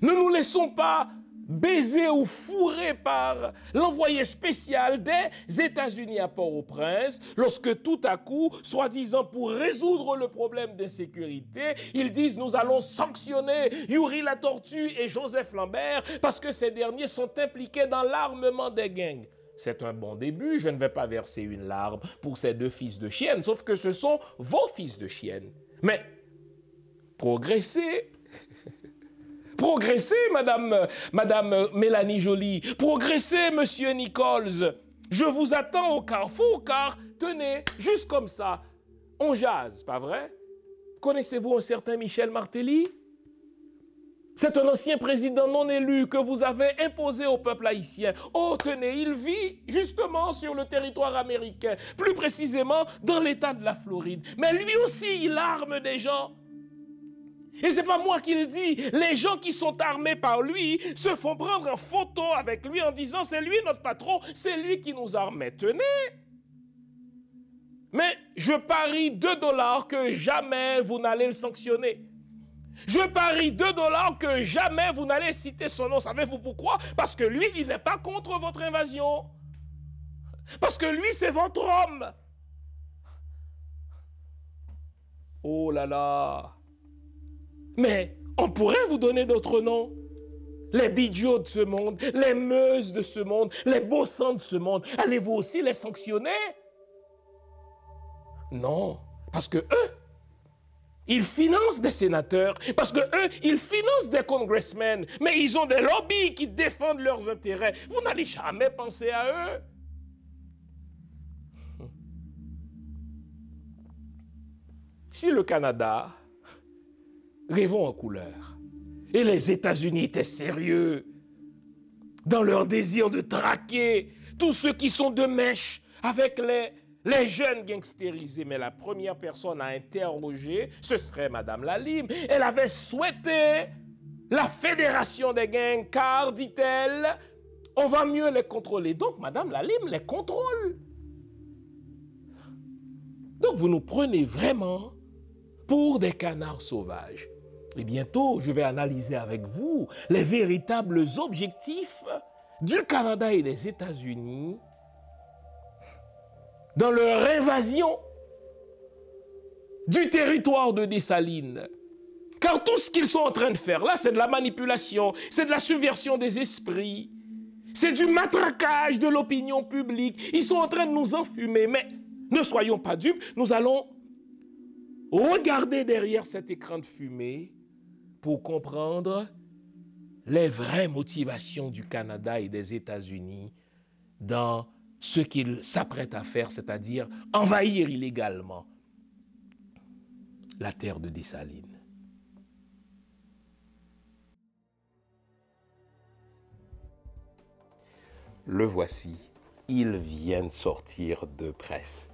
Ne nous laissons pas baiser ou fourrer par l'envoyé spécial des États-Unis à Port-au-Prince lorsque tout à coup, soi-disant pour résoudre le problème d'insécurité, ils disent « Nous allons sanctionner Yuri la Tortue et Joseph Lambert parce que ces derniers sont impliqués dans l'armement des gangs. » C'est un bon début, je ne vais pas verser une larme pour ces deux fils de chienne, sauf que ce sont vos fils de chienne. Mais progressez, progressez, Madame Mélanie Joly, progressez, Monsieur Nichols. Je vous attends au carrefour, car tenez, juste comme ça, on jase, pas vrai? Connaissez-vous un certain Michel Martelly? C'est un ancien président non élu que vous avez imposé au peuple haïtien. Oh, tenez, il vit justement sur le territoire américain, plus précisément dans l'État de la Floride. Mais lui aussi, il arme des gens. Et c'est pas moi qui le dis. Les gens qui sont armés par lui se font prendre en photo avec lui en disant « C'est lui notre patron, c'est lui qui nous arme. » Mais tenez! Mais je parie $2 que jamais vous n'allez le sanctionner. Je parie $2 que jamais vous n'allez citer son nom. Savez-vous pourquoi? Parce que lui, il n'est pas contre votre invasion. Parce que lui, c'est votre homme. Oh là là. Mais on pourrait vous donner d'autres noms. Les Bidjo de ce monde, les Meuses de ce monde, les Bossans de ce monde. Allez-vous aussi les sanctionner? Non, parce que eux, ils financent des sénateurs, parce que eux, ils financent des congressmen, mais ils ont des lobbies qui défendent leurs intérêts. Vous n'allez jamais penser à eux. Si le Canada, rêvons en couleur, et les États-Unis étaient sérieux dans leur désir de traquer tous ceux qui sont de mèche avec les jeunes gangstérisés, mais la première personne à interroger, ce serait Madame Lalime. Elle avait souhaité la fédération des gangs, car, dit-elle, on va mieux les contrôler. Donc, Madame Lalime les contrôle. Donc, vous nous prenez vraiment pour des canards sauvages. Et bientôt, je vais analyser avec vous les véritables objectifs du Canada et des États-Unis dans leur invasion du territoire de Dessalines. Car tout ce qu'ils sont en train de faire là, c'est de la manipulation, c'est de la subversion des esprits, c'est du matraquage de l'opinion publique. Ils sont en train de nous enfumer, mais ne soyons pas dupes, nous allons regarder derrière cet écran de fumée pour comprendre les vraies motivations du Canada et des États-Unis dans ce qu'ils s'apprêtent à faire, c'est-à-dire envahir illégalement la terre de Dessalines. Le voici, il vient de sortir de presse.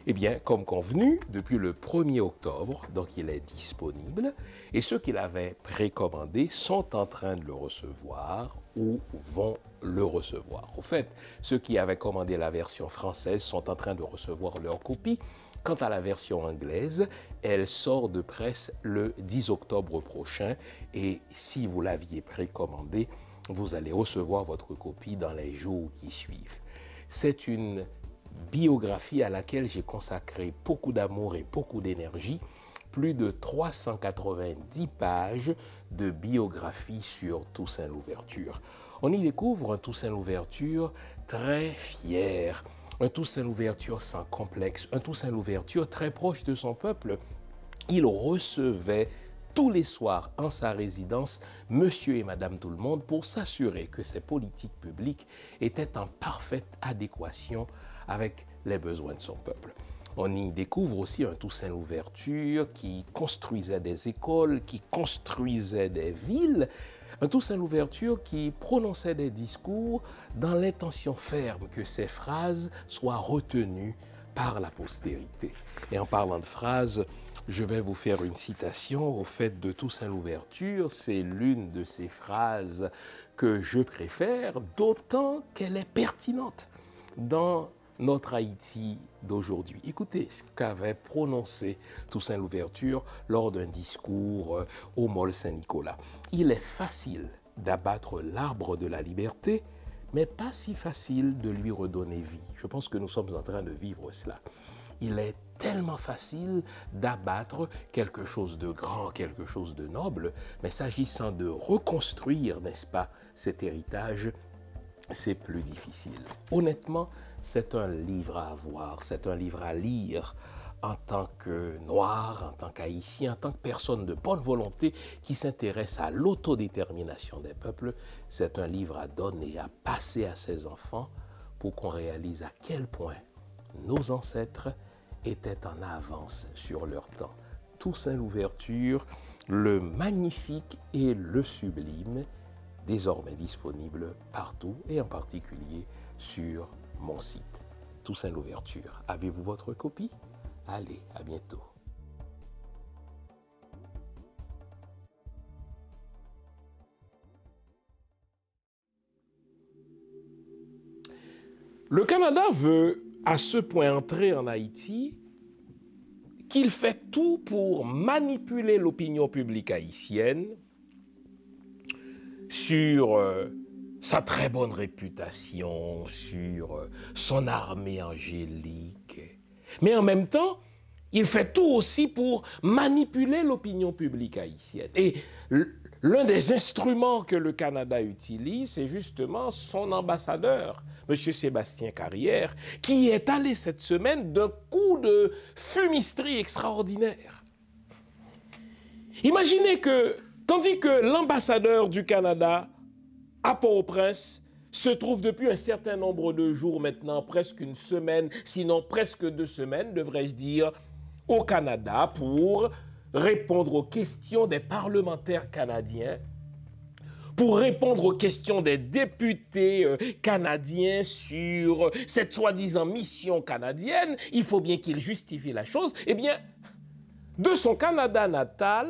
Eh bien, comme convenu, depuis le 1er octobre, donc il est disponible, et ceux qui l'avaient précommandé sont en train de le recevoir ou vont le recevoir. Au fait, ceux qui avaient commandé la version française sont en train de recevoir leur copie. Quant à la version anglaise, elle sort de presse le 10 octobre prochain, et si vous l'aviez précommandé, vous allez recevoir votre copie dans les jours qui suivent. C'est une biographie à laquelle j'ai consacré beaucoup d'amour et beaucoup d'énergie, plus de 390 pages de biographie sur Toussaint Louverture. On y découvre un Toussaint Louverture très fier, un Toussaint Louverture sans complexe, un Toussaint Louverture très proche de son peuple. Il recevait tous les soirs en sa résidence Monsieur et Madame Tout-le-Monde pour s'assurer que ses politiques publiques étaient en parfaite adéquation avec les besoins de son peuple. On y découvre aussi un Toussaint Louverture qui construisait des écoles, qui construisait des villes, un Toussaint Louverture qui prononçait des discours dans l'intention ferme que ces phrases soient retenues par la postérité. Et en parlant de phrases, je vais vous faire une citation au fait de Toussaint Louverture. C'est l'une de ces phrases que je préfère, d'autant qu'elle est pertinente dans notre Haïti d'aujourd'hui. Écoutez ce qu'avait prononcé Toussaint Louverture lors d'un discours au Mall Saint-Nicolas. Il est facile d'abattre l'arbre de la liberté, mais pas si facile de lui redonner vie. Je pense que nous sommes en train de vivre cela. Il est tellement facile d'abattre quelque chose de grand, quelque chose de noble, mais s'agissant de reconstruire, n'est-ce pas, cet héritage, c'est plus difficile. Honnêtement, c'est un livre à avoir, c'est un livre à lire en tant que Noir, en tant qu'Haïtien, en tant que personne de bonne volonté qui s'intéresse à l'autodétermination des peuples. C'est un livre à donner, à passer à ses enfants pour qu'on réalise à quel point nos ancêtres étaient en avance sur leur temps. Toussaint Louverture, le magnifique et le sublime, désormais disponible partout et en particulier sur mon site. Toussaint Louverture. Avez-vous votre copie? Allez, à bientôt. Le Canada veut à ce point entrer en Haïti qu'il fait tout pour manipuler l'opinion publique haïtienne sur sa très bonne réputation, sur son armée angélique. Mais en même temps, il fait tout aussi pour manipuler l'opinion publique haïtienne. Et l'un des instruments que le Canada utilise, c'est justement son ambassadeur, M. Sébastien Carrière, qui est allé cette semaine d'un coup de fumisterie extraordinaire. Imaginez que, tandis que l'ambassadeur du Canada à Port-au-Prince se trouve depuis un certain nombre de jours maintenant, presque une semaine, sinon presque 2 semaines, devrais-je dire, au Canada pour répondre aux questions des parlementaires canadiens, pour répondre aux questions des députés canadiens sur cette soi-disant mission canadienne, il faut bien qu'il justifie la chose. Eh bien, de son Canada natal,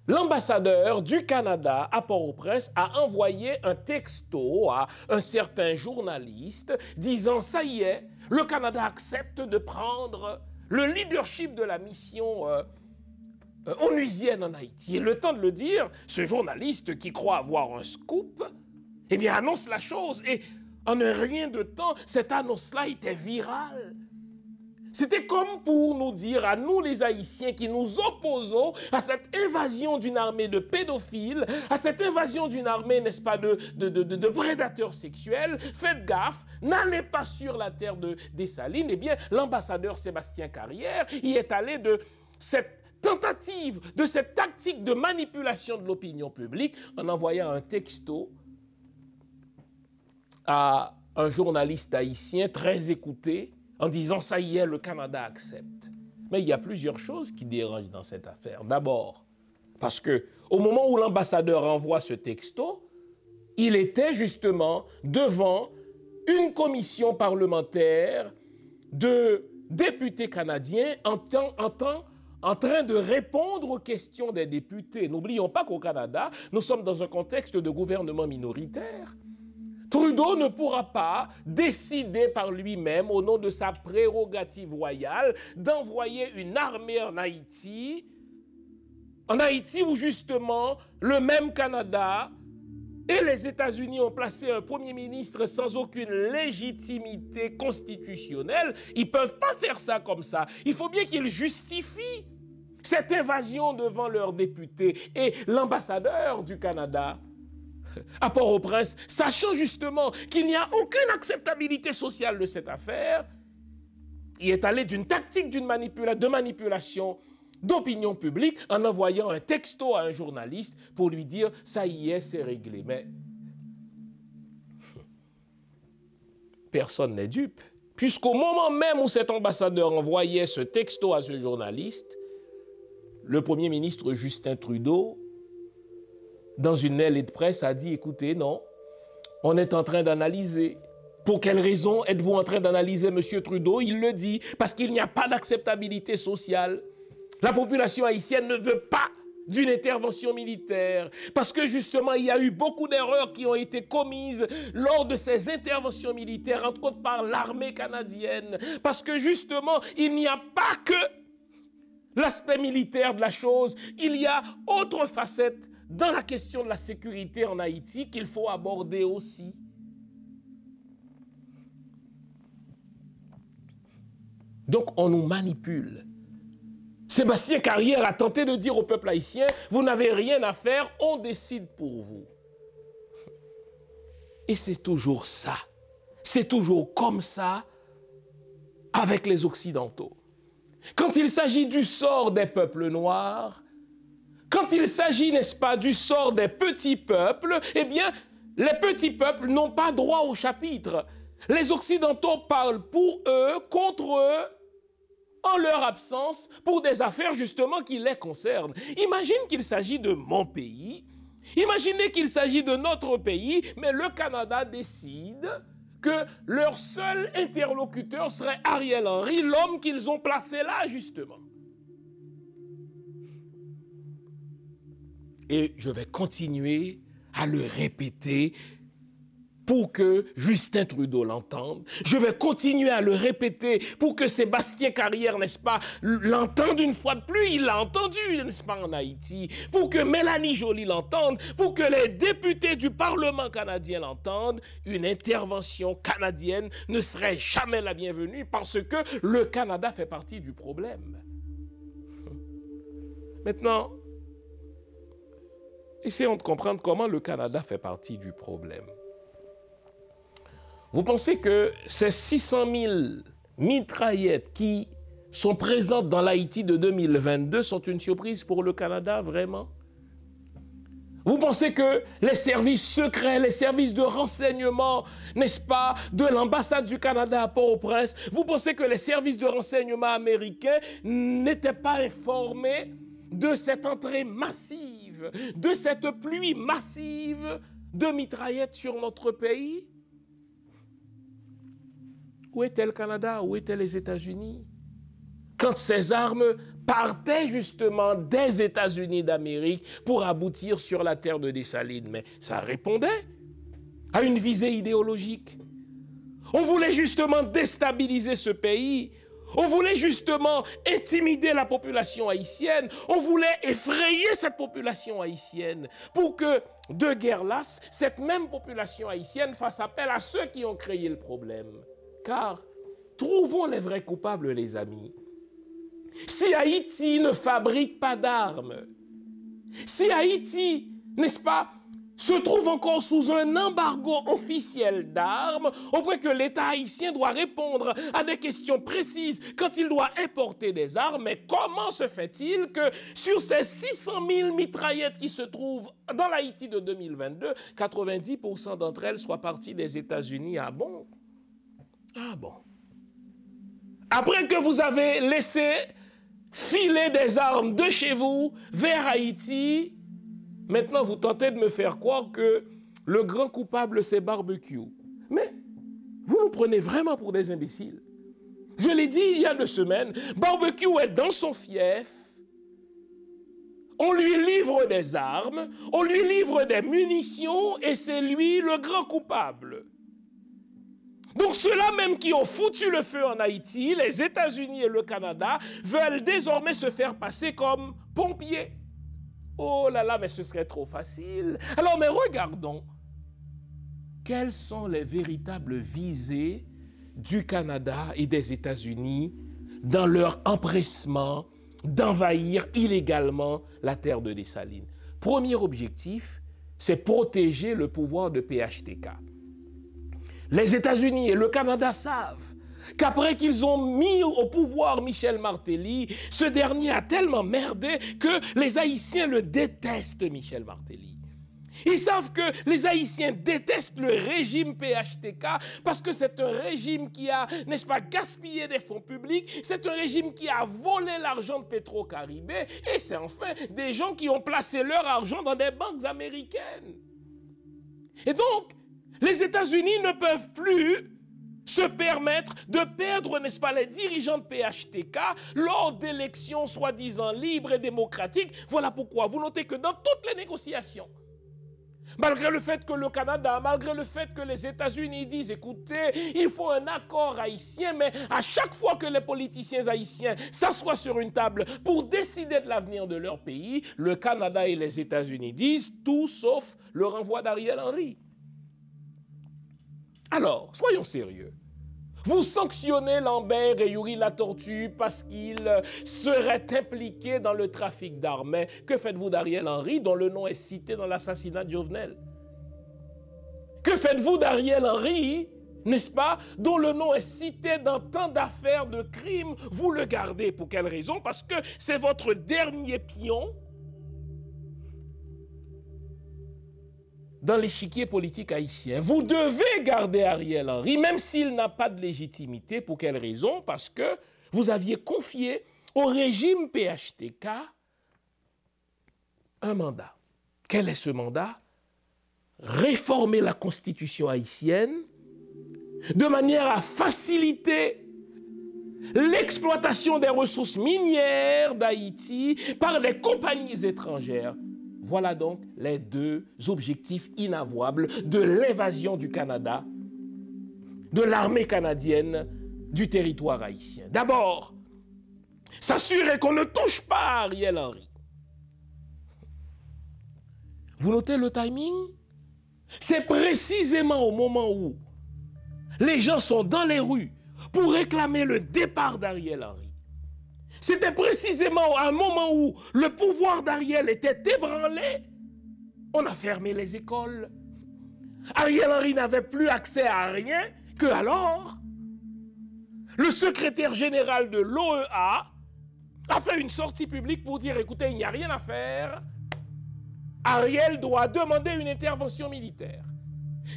l'ambassadeur du Canada à Port-au-Prince a envoyé un texto à un certain journaliste disant « Ça y est, le Canada accepte de prendre le leadership de la mission onusienne en Haïti. » Et le temps de le dire, ce journaliste qui croit avoir un scoop, eh bien annonce la chose. Et en un rien de temps, cette annonce-là était virale. C'était comme pour nous dire, à nous les Haïtiens qui nous opposons à cette invasion d'une armée de pédophiles, à cette invasion d'une armée, n'est-ce pas, de prédateurs sexuels, faites gaffe, n'allez pas sur la terre de Dessalines. Eh bien, l'ambassadeur Sébastien Carrière y est allé de cette tentative, de cette tactique de manipulation de l'opinion publique en envoyant un texto à un journaliste haïtien très écouté en disant « ça y est, le Canada accepte ». Mais il y a plusieurs choses qui dérangent dans cette affaire. D'abord, parce qu'au moment où l'ambassadeur envoie ce texto, il était justement devant une commission parlementaire de députés canadiens en train de répondre aux questions des députés. N'oublions pas qu'au Canada, nous sommes dans un contexte de gouvernement minoritaire. Trudeau ne pourra pas décider par lui-même, au nom de sa prérogative royale, d'envoyer une armée en Haïti où justement le même Canada et les États-Unis ont placé un premier ministre sans aucune légitimité constitutionnelle. Ils ne peuvent pas faire ça comme ça. Il faut bien qu'ils justifient cette invasion devant leurs députés. Et l'ambassadeur du Canada à Port-au-Prince, sachant justement qu'il n'y a aucune acceptabilité sociale de cette affaire, il est allé d'une tactique de manipulation d'opinion publique en envoyant un texto à un journaliste pour lui dire « ça y est, c'est réglé ». Mais personne n'est dupe, puisqu'au moment même où cet ambassadeur envoyait ce texto à ce journaliste, le Premier ministre Justin Trudeau, dans une aile de presse, a dit « écoutez, non, on est en train d'analyser ». Pour quelle raison êtes-vous en train d'analyser, M. Trudeau? Il le dit, parce qu'il n'y a pas d'acceptabilité sociale. La population haïtienne ne veut pas d'une intervention militaire, parce que justement, il y a eu beaucoup d'erreurs qui ont été commises lors de ces interventions militaires, entre autres par l'armée canadienne, parce que justement, il n'y a pas que l'aspect militaire de la chose, il y a autre facette dans la question de la sécurité en Haïti qu'il faut aborder aussi. Donc, on nous manipule. Sébastien Carrière a tenté de dire au peuple haïtien, vous n'avez rien à faire, on décide pour vous. Et c'est toujours ça. C'est toujours comme ça avec les Occidentaux. Quand il s'agit du sort des peuples noirs, quand il s'agit, n'est-ce pas, du sort des petits peuples, eh bien, les petits peuples n'ont pas droit au chapitre. Les Occidentaux parlent pour eux, contre eux, en leur absence, pour des affaires justement qui les concernent. Imagine qu'il s'agit de mon pays, imaginez qu'il s'agit de notre pays, mais le Canada décide que leur seul interlocuteur serait Ariel Henry, l'homme qu'ils ont placé là justement. Et je vais continuer à le répéter pour que Justin Trudeau l'entende. Je vais continuer à le répéter pour que Sébastien Carrière, n'est-ce pas, l'entende une fois de plus. Il l'a entendu, n'est-ce pas, en Haïti. Pour que Mélanie Joly l'entende, pour que les députés du Parlement canadien l'entendent. Une intervention canadienne ne serait jamais la bienvenue parce que le Canada fait partie du problème. Maintenant, essayons de comprendre comment le Canada fait partie du problème. Vous pensez que ces 600 000 mitraillettes qui sont présentes dans l'Haïti de 2022 sont une surprise pour le Canada, vraiment? Vous pensez que les services secrets, les services de renseignement, n'est-ce pas, de l'ambassade du Canada à Port-au-Prince, vous pensez que les services de renseignement américains n'étaient pas informés de cette entrée massive, de cette pluie massive de mitraillettes sur notre pays? Où était le Canada? Où étaient les États-Unis? Quand ces armes partaient justement des États-Unis d'Amérique pour aboutir sur la terre de Dessalines, mais ça répondait à une visée idéologique. On voulait justement déstabiliser ce pays. On voulait justement intimider la population haïtienne. On voulait effrayer cette population haïtienne pour que, de guerre lasse, cette même population haïtienne fasse appel à ceux qui ont créé le problème. Car, trouvons les vrais coupables, les amis. Si Haïti ne fabrique pas d'armes, si Haïti, n'est-ce pas, se trouve encore sous un embargo officiel d'armes, au point que l'État haïtien doit répondre à des questions précises quand il doit importer des armes. Mais comment se fait-il que sur ces 600 000 mitraillettes qui se trouvent dans l'Haïti de 2022, 90% d'entre elles soient parties des États-Unis? Ah bon? Ah bon? Après que vous avez laissé filer des armes de chez vous vers Haïti, maintenant, vous tentez de me faire croire que le grand coupable, c'est Barbecue. Mais vous nous prenez vraiment pour des imbéciles. Je l'ai dit il y a 2 semaines, Barbecue est dans son fief. On lui livre des armes, on lui livre des munitions et c'est lui le grand coupable. Donc ceux-là même qui ont foutu le feu en Haïti, les États-Unis et le Canada, veulent désormais se faire passer comme pompiers. Oh là là, mais ce serait trop facile. Alors, mais regardons, quelles sont les véritables visées du Canada et des États-Unis dans leur empressement d'envahir illégalement la terre de Dessalines? Premier objectif, c'est protéger le pouvoir de PHTK. Les États-Unis et le Canada savent qu'après qu'ils ont mis au pouvoir Michel Martelly, ce dernier a tellement merdé que les Haïtiens le détestent, Michel Martelly. Ils savent que les Haïtiens détestent le régime PHTK parce que c'est un régime qui a, n'est-ce pas, gaspillé des fonds publics, c'est un régime qui a volé l'argent de Petro-Caribé et c'est enfin des gens qui ont placé leur argent dans des banques américaines. Et donc, les États-Unis ne peuvent plus se permettre de perdre, n'est-ce pas, les dirigeants de PHTK lors d'élections soi-disant libres et démocratiques. Voilà pourquoi vous notez que dans toutes les négociations, malgré le fait que le Canada, malgré le fait que les États-Unis disent, écoutez, il faut un accord haïtien, mais à chaque fois que les politiciens haïtiens s'assoient sur une table pour décider de l'avenir de leur pays, le Canada et les États-Unis disent tout sauf le renvoi d'Ariel Henry. Alors, soyons sérieux. Vous sanctionnez Lambert et Yuri Latortue parce qu'ils seraient impliqués dans le trafic d'armes. Mais que faites-vous d'Ariel Henry, dont le nom est cité dans l'assassinat de Jovenel? Que faites-vous d'Ariel Henry, n'est-ce pas, dont le nom est cité dans tant d'affaires de crimes? Vous le gardez. Pour quelle raison? Parce que c'est votre dernier pion dans l'échiquier politique haïtien. Vous devez garder Ariel Henry, même s'il n'a pas de légitimité. Pour quelle raison? Parce que vous aviez confié au régime PHTK un mandat. Quel est ce mandat? Réformer la constitution haïtienne de manière à faciliter l'exploitation des ressources minières d'Haïti par les compagnies étrangères. Voilà donc les 2 objectifs inavouables de l'invasion du Canada, de l'armée canadienne du territoire haïtien. D'abord, s'assurer qu'on ne touche pas à Ariel Henry. Vous notez le timing? C'est précisément au moment où les gens sont dans les rues pour réclamer le départ d'Ariel Henry. C'était précisément à un moment où le pouvoir d'Ariel était ébranlé. On a fermé les écoles. Ariel Henry n'avait plus accès à rien que alors le secrétaire général de l'OEA a fait une sortie publique pour dire, écoutez, il n'y a rien à faire. Ariel doit demander une intervention militaire.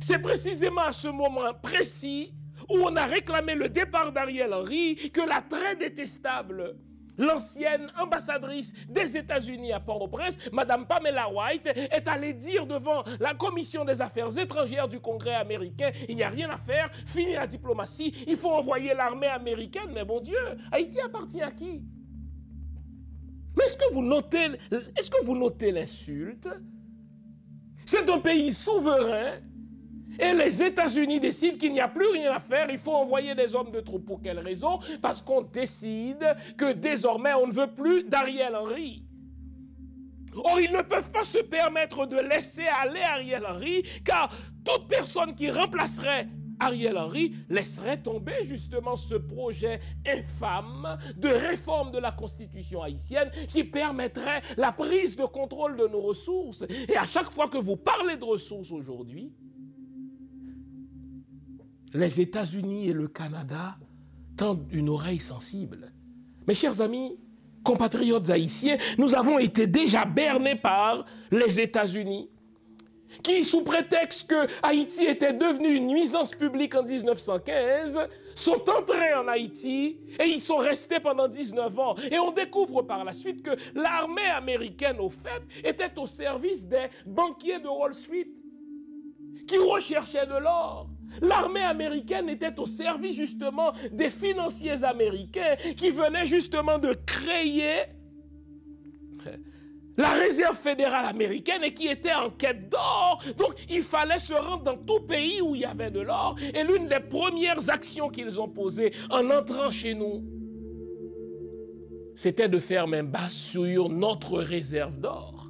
C'est précisément à ce moment précis où on a réclamé le départ d'Ariel Henry que la très détestable, l'ancienne ambassadrice des États-Unis à Port-au-Prince, Mme Pamela White, est allée dire devant la Commission des Affaires étrangères du Congrès américain, il n'y a rien à faire, fini la diplomatie, il faut envoyer l'armée américaine. Mais bon Dieu, Haïti appartient à qui? Mais est-ce que vous notez l'insulte? C'est un pays souverain et les États-Unis décident qu'il n'y a plus rien à faire, il faut envoyer des hommes de troupe. Pour quelle raison? Parce qu'on décide que désormais on ne veut plus d'Ariel Henry. Or, ils ne peuvent pas se permettre de laisser aller Ariel Henry, car toute personne qui remplacerait Ariel Henry laisserait tomber justement ce projet infâme de réforme de la Constitution haïtienne qui permettrait la prise de contrôle de nos ressources. Et à chaque fois que vous parlez de ressources aujourd'hui, les États-Unis et le Canada tendent une oreille sensible. Mes chers amis, compatriotes haïtiens, nous avons été déjà bernés par les États-Unis, qui, sous prétexte que Haïti était devenu une nuisance publique en 1915, sont entrés en Haïti et ils sont restés pendant 19 ans. Et on découvre par la suite que l'armée américaine, au fait, était au service des banquiers de Wall Street qui recherchaient de l'or. L'armée américaine était au service justement des financiers américains qui venaient justement de créer la réserve fédérale américaine et qui était en quête d'or. Donc il fallait se rendre dans tout pays où il y avait de l'or. Et l'une des premières actions qu'ils ont posées en entrant chez nous, c'était de faire main basse sur notre réserve d'or.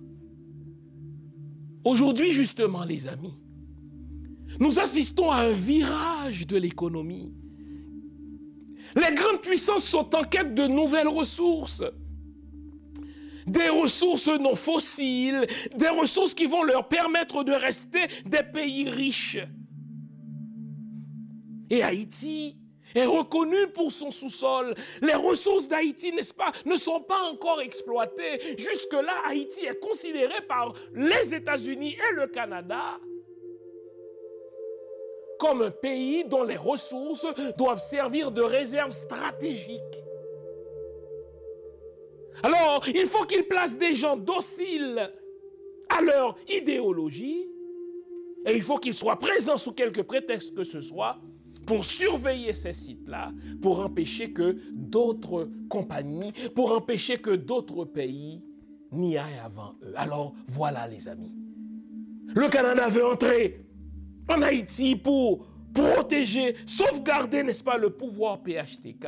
Aujourd'hui justement les amis, nous assistons à un virage de l'économie. Les grandes puissances sont en quête de nouvelles ressources. Des ressources non fossiles, des ressources qui vont leur permettre de rester des pays riches. Et Haïti est reconnu pour son sous-sol. Les ressources d'Haïti, n'est-ce pas, ne sont pas encore exploitées. Jusque-là, Haïti est considéré par les États-Unis et le Canada comme un pays dont les ressources doivent servir de réserve stratégique. Alors, il faut qu'ils placent des gens dociles à leur idéologie et il faut qu'ils soient présents sous quelque prétexte que ce soit pour surveiller ces sites-là, pour empêcher que d'autres compagnies, pour empêcher que d'autres pays n'y aillent avant eux. Alors, voilà les amis. Le Canada veut entrer en Haïti pour protéger, sauvegarder, n'est-ce pas, le pouvoir PHTK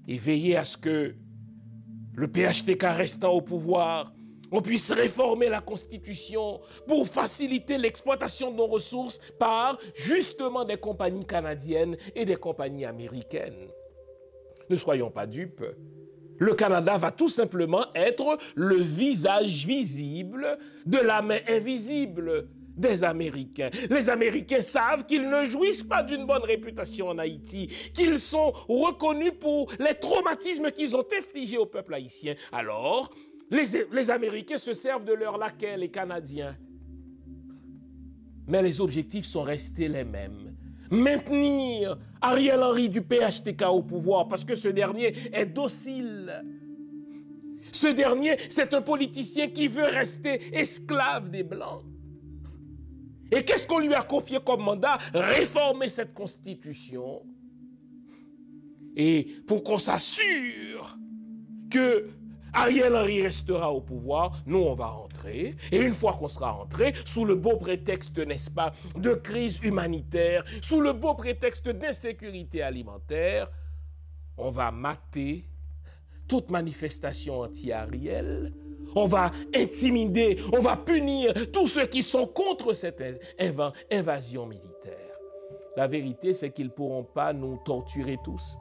et veiller à ce que le PHTK restant au pouvoir, on puisse réformer la Constitution pour faciliter l'exploitation de nos ressources par justement des compagnies canadiennes et des compagnies américaines. Ne soyons pas dupes. Le Canada va tout simplement être le visage visible de la main invisible des Américains. Les Américains savent qu'ils ne jouissent pas d'une bonne réputation en Haïti, qu'ils sont reconnus pour les traumatismes qu'ils ont infligés au peuple haïtien. Alors, les Américains se servent de leurs laquais, les Canadiens. Mais les objectifs sont restés les mêmes. Maintenir Ariel Henry du PHTK au pouvoir parce que ce dernier est docile. Ce dernier, c'est un politicien qui veut rester esclave des Blancs. Et qu'est-ce qu'on lui a confié comme mandat? Réformer cette constitution. Et pour qu'on s'assure que Ariel Henry restera au pouvoir, nous on va rentrer. Et une fois qu'on sera rentré, sous le beau prétexte, n'est-ce pas, de crise humanitaire, sous le beau prétexte d'insécurité alimentaire, on va mater toute manifestation anti-Ariel. On va intimider, on va punir tous ceux qui sont contre cette invasion militaire. La vérité, c'est qu'ils ne pourront pas nous torturer tous.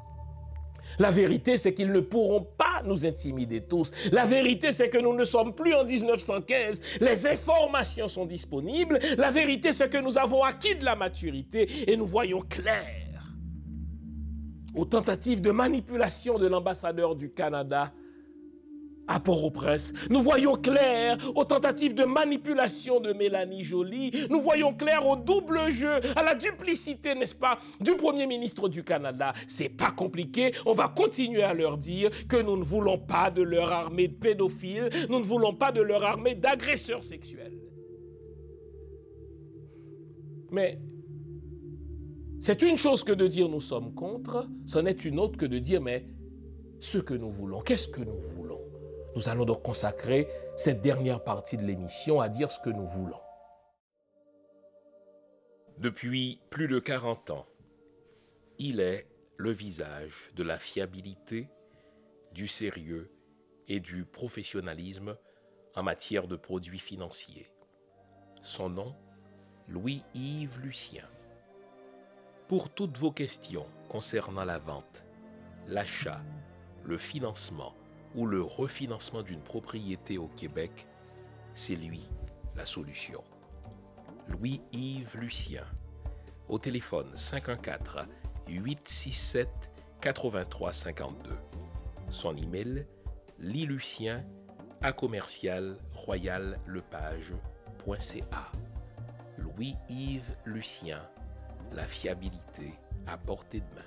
La vérité, c'est qu'ils ne pourront pas nous intimider tous. La vérité, c'est que nous ne sommes plus en 1915. Les informations sont disponibles. La vérité, c'est que nous avons acquis de la maturité et nous voyons clair aux tentatives de manipulation de l'ambassadeur du Canada à Port-au-Prince. Nous voyons clair aux tentatives de manipulation de Mélanie Joly. Nous voyons clair au double jeu, à la duplicité, n'est-ce pas, du Premier ministre du Canada. C'est pas compliqué. On va continuer à leur dire que nous ne voulons pas de leur armée de pédophiles. Nous ne voulons pas de leur armée d'agresseurs sexuels. Mais c'est une chose que de dire nous sommes contre, c'en est une autre que de dire mais ce que nous voulons, qu'est-ce que nous voulons? Nous allons donc consacrer cette dernière partie de l'émission à dire ce que nous voulons. Depuis plus de 40 ans, il est le visage de la fiabilité, du sérieux et du professionnalisme en matière de produits financiers. Son nom, Louis-Yves Lucien. Pour toutes vos questions concernant la vente, l'achat, le financement ou le refinancement d'une propriété au Québec, c'est lui la solution. Louis-Yves Lucien, au téléphone 514-867-8352. Son email, lilucien@royallepage.ca. Louis-Yves Lucien, la fiabilité à portée de main.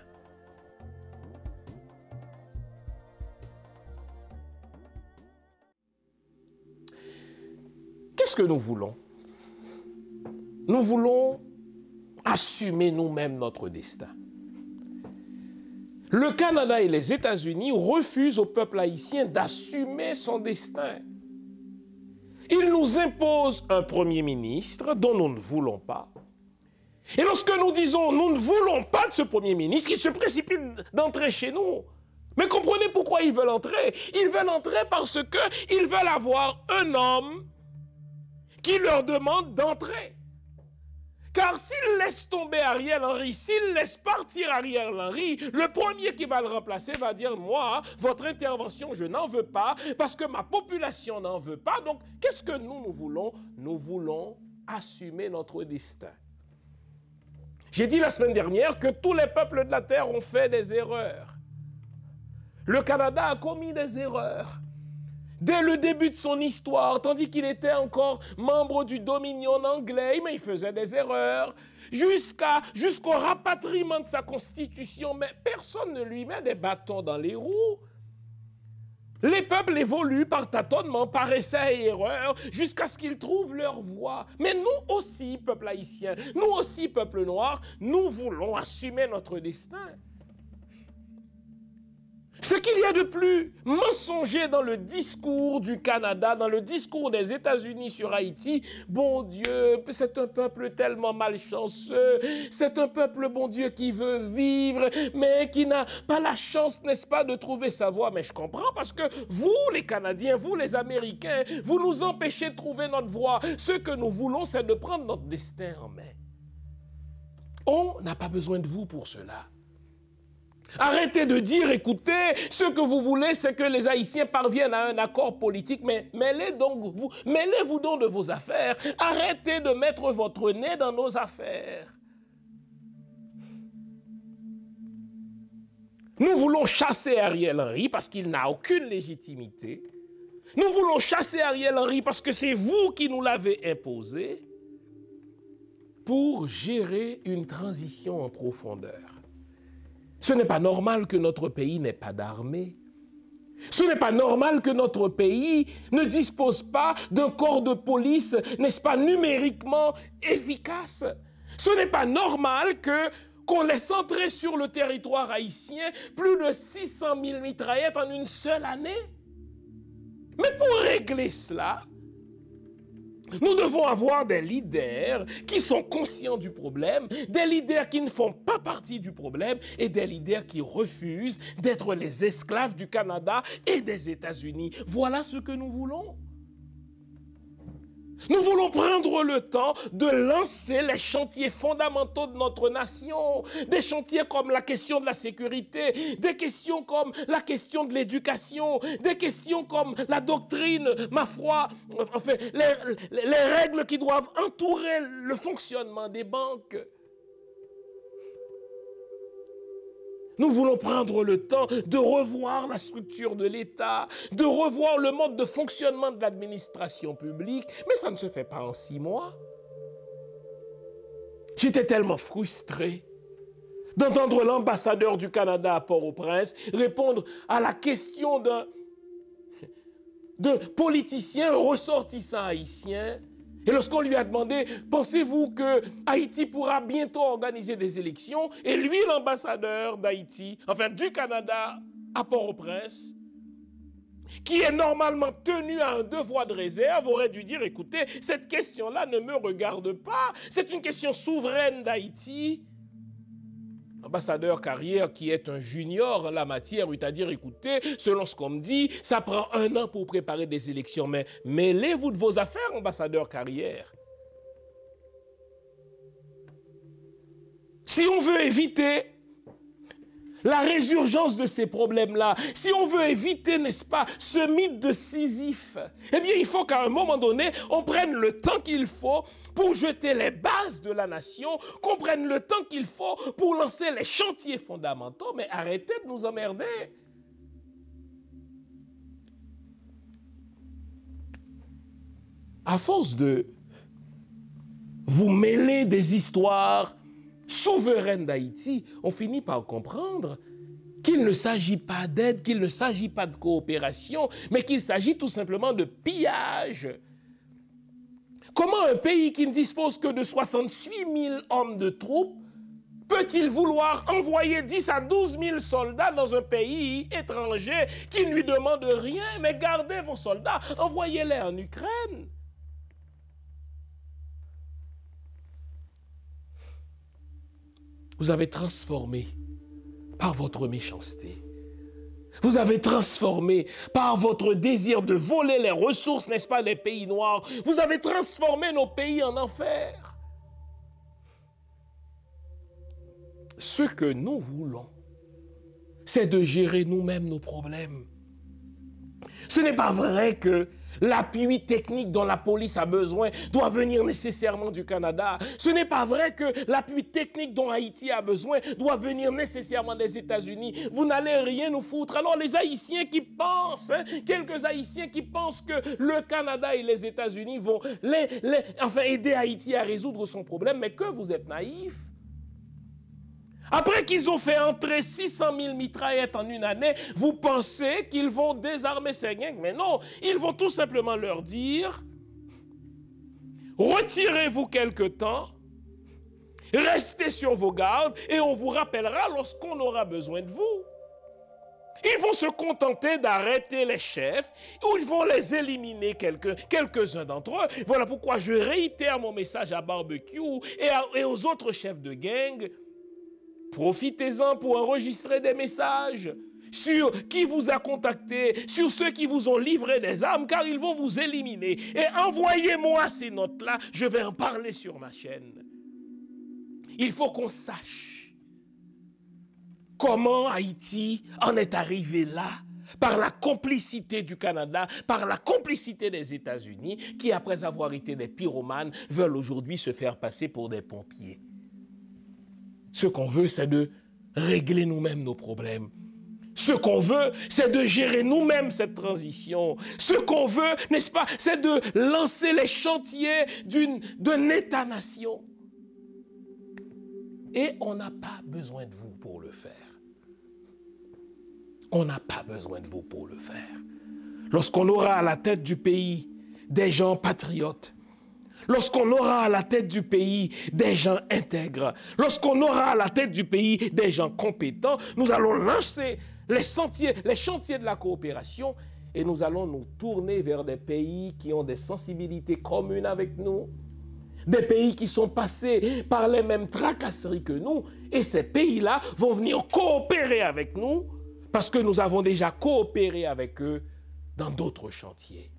Qu'est-ce que nous voulons? Nous voulons assumer nous-mêmes notre destin. Le Canada et les États-Unis refusent au peuple haïtien d'assumer son destin. Ils nous imposent un premier ministre dont nous ne voulons pas. Et lorsque nous disons nous ne voulons pas de ce premier ministre, il se précipite d'entrer chez nous. Mais comprenez pourquoi ils veulent entrer. Ils veulent entrer parce qu'ils veulent avoir un homme qui leur demande d'entrer. Car s'ils laissent tomber Ariel Henry, s'ils laissent partir Ariel Henry, le premier qui va le remplacer va dire « Moi, votre intervention, je n'en veux pas parce que ma population n'en veut pas. » Donc, qu'est-ce que nous voulons? Nous voulons assumer notre destin. J'ai dit la semaine dernière que tous les peuples de la terre ont fait des erreurs. Le Canada a commis des erreurs. Dès le début de son histoire, tandis qu'il était encore membre du Dominion anglais, mais il faisait des erreurs, jusqu'au rapatriement de sa constitution, mais personne ne lui met des bâtons dans les roues. Les peuples évoluent par tâtonnement, par essai et erreur, jusqu'à ce qu'ils trouvent leur voie. Mais nous aussi, peuple haïtien, nous aussi, peuple noir, nous voulons assumer notre destin. Ce qu'il y a de plus mensonger dans le discours du Canada, dans le discours des États-Unis sur Haïti, bon Dieu, c'est un peuple tellement malchanceux, c'est un peuple, bon Dieu, qui veut vivre, mais qui n'a pas la chance, n'est-ce pas, de trouver sa voie. Mais je comprends parce que vous, les Canadiens, vous, les Américains, vous nous empêchez de trouver notre voie. Ce que nous voulons, c'est de prendre notre destin en main. On n'a pas besoin de vous pour cela. Arrêtez de dire, écoutez, ce que vous voulez, c'est que les Haïtiens parviennent à un accord politique, mais mêlez-vous donc de vos affaires. Arrêtez de mettre votre nez dans nos affaires. Nous voulons chasser Ariel Henry parce qu'il n'a aucune légitimité. Nous voulons chasser Ariel Henry parce que c'est vous qui nous l'avez imposé pour gérer une transition en profondeur. Ce n'est pas normal que notre pays n'ait pas d'armée. Ce n'est pas normal que notre pays ne dispose pas d'un corps de police, n'est-ce pas, numériquement efficace. Ce n'est pas normal qu'on laisse entrer sur le territoire haïtien plus de 600 000 mitraillettes en une seule année. Mais pour régler cela, nous devons avoir des leaders qui sont conscients du problème, des leaders qui ne font pas partie du problème et des leaders qui refusent d'être les esclaves du Canada et des États-Unis. Voilà ce que nous voulons. Nous voulons prendre le temps de lancer les chantiers fondamentaux de notre nation, des chantiers comme la question de la sécurité, des questions comme la question de l'éducation, des questions comme la doctrine, ma foi, enfin, les règles qui doivent entourer le fonctionnement des banques. Nous voulons prendre le temps de revoir la structure de l'État, de revoir le mode de fonctionnement de l'administration publique, mais ça ne se fait pas en 6 mois. J'étais tellement frustré d'entendre l'ambassadeur du Canada à Port-au-Prince répondre à la question d'un politicien ressortissant haïtien. Et lorsqu'on lui a demandé, pensez-vous que Haïti pourra bientôt organiser des élections? Et lui, l'ambassadeur d'Haïti, enfin du Canada à Port-au-Prince, qui est normalement tenu à un devoir de réserve, aurait dû dire, écoutez, cette question-là ne me regarde pas, c'est une question souveraine d'Haïti. L'ambassadeur Carrière, qui est un junior en la matière, eut à dire, écoutez, selon ce qu'on me dit, ça prend 1 an pour préparer des élections, mais mêlez-vous de vos affaires, ambassadeur Carrière. Si on veut éviter la résurgence de ces problèmes-là, si on veut éviter, n'est-ce pas, ce mythe de Sisyphe, eh bien, il faut qu'à un moment donné, on prenne le temps qu'il faut pour jeter les bases de la nation, qu'on prenne le temps qu'il faut pour lancer les chantiers fondamentaux. Mais arrêtez de nous emmerder. À force de vous mêler des histoires souveraines d'Haïti, on finit par comprendre qu'il ne s'agit pas d'aide, qu'il ne s'agit pas de coopération, mais qu'il s'agit tout simplement de pillage. Comment un pays qui ne dispose que de 68 000 hommes de troupes peut-il vouloir envoyer 10 à 12 000 soldats dans un pays étranger qui ne lui demande rien? Mais gardez vos soldats, envoyez-les en Ukraine. Vous avez transformé par votre méchanceté. Vous avez transformé par votre désir de voler les ressources, n'est-ce pas, des pays noirs. Vous avez transformé nos pays en enfer. Ce que nous voulons, c'est de gérer nous-mêmes nos problèmes. Ce n'est pas vrai que l'appui technique dont la police a besoin doit venir nécessairement du Canada. Ce n'est pas vrai que l'appui technique dont Haïti a besoin doit venir nécessairement des États-Unis. Vous n'allez rien nous foutre. Alors les Haïtiens qui pensent, quelques Haïtiens qui pensent que le Canada et les États-Unis vont aider Haïti à résoudre son problème, mais que vous êtes naïfs. Après qu'ils ont fait entrer 600 000 mitraillettes en une année, vous pensez qu'ils vont désarmer ces gangs? Mais non, ils vont tout simplement leur dire, retirez-vous quelque temps, restez sur vos gardes et on vous rappellera lorsqu'on aura besoin de vous. Ils vont se contenter d'arrêter les chefs ou ils vont les éliminer quelques-uns d'entre eux. Voilà pourquoi je réitère mon message à Barbecue et aux autres chefs de gang. Profitez-en pour enregistrer des messages sur qui vous a contacté, sur ceux qui vous ont livré des armes, car ils vont vous éliminer. Et envoyez-moi ces notes-là, je vais en parler sur ma chaîne. Il faut qu'on sache comment Haïti en est arrivé là, par la complicité du Canada, par la complicité des États-Unis, qui, après avoir été des pyromanes, veulent aujourd'hui se faire passer pour des pompiers. Ce qu'on veut, c'est de régler nous-mêmes nos problèmes. Ce qu'on veut, c'est de gérer nous-mêmes cette transition. Ce qu'on veut, n'est-ce pas, c'est de lancer les chantiers d'un État-nation. Et on n'a pas besoin de vous pour le faire. On n'a pas besoin de vous pour le faire. Lorsqu'on aura à la tête du pays des gens patriotes, lorsqu'on aura à la tête du pays des gens intègres, lorsqu'on aura à la tête du pays des gens compétents, nous allons lancer les chantiers de la coopération et nous allons nous tourner vers des pays qui ont des sensibilités communes avec nous, des pays qui sont passés par les mêmes tracasseries que nous, et ces pays-là vont venir coopérer avec nous parce que nous avons déjà coopéré avec eux dans d'autres chantiers.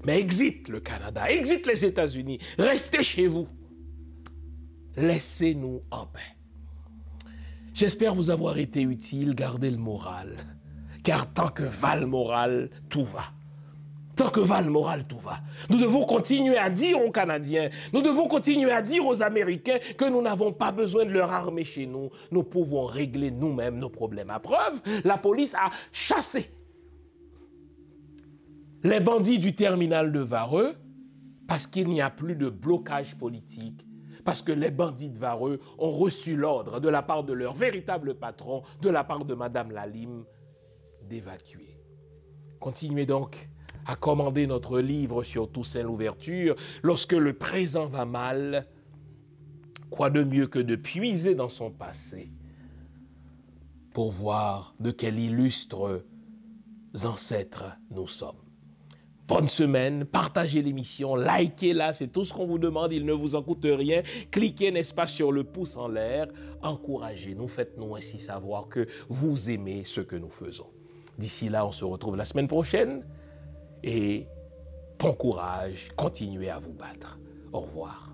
Mais exit le Canada, exit les États-Unis, restez chez vous. Laissez-nous en paix. J'espère vous avoir été utile, gardez le moral. Car tant que va le moral, tout va. Tant que va le moral, tout va. Nous devons continuer à dire aux Canadiens, nous devons continuer à dire aux Américains que nous n'avons pas besoin de leur armée chez nous. Nous pouvons régler nous-mêmes nos problèmes. À preuve, la police a chassé les bandits du terminal de Vareux, parce qu'il n'y a plus de blocage politique, parce que les bandits de Vareux ont reçu l'ordre de la part de leur véritable patron, de la part de Madame Lalime, d'évacuer. Continuez donc à commander notre livre sur Toussaint Louverture. Lorsque le présent va mal, quoi de mieux que de puiser dans son passé pour voir de quels illustres ancêtres nous sommes. Bonne semaine, partagez l'émission, likez-la, c'est tout ce qu'on vous demande, il ne vous en coûte rien. Cliquez, n'est-ce pas, sur le pouce en l'air, encouragez-nous, faites-nous ainsi savoir que vous aimez ce que nous faisons. D'ici là, on se retrouve la semaine prochaine et bon courage, continuez à vous battre. Au revoir.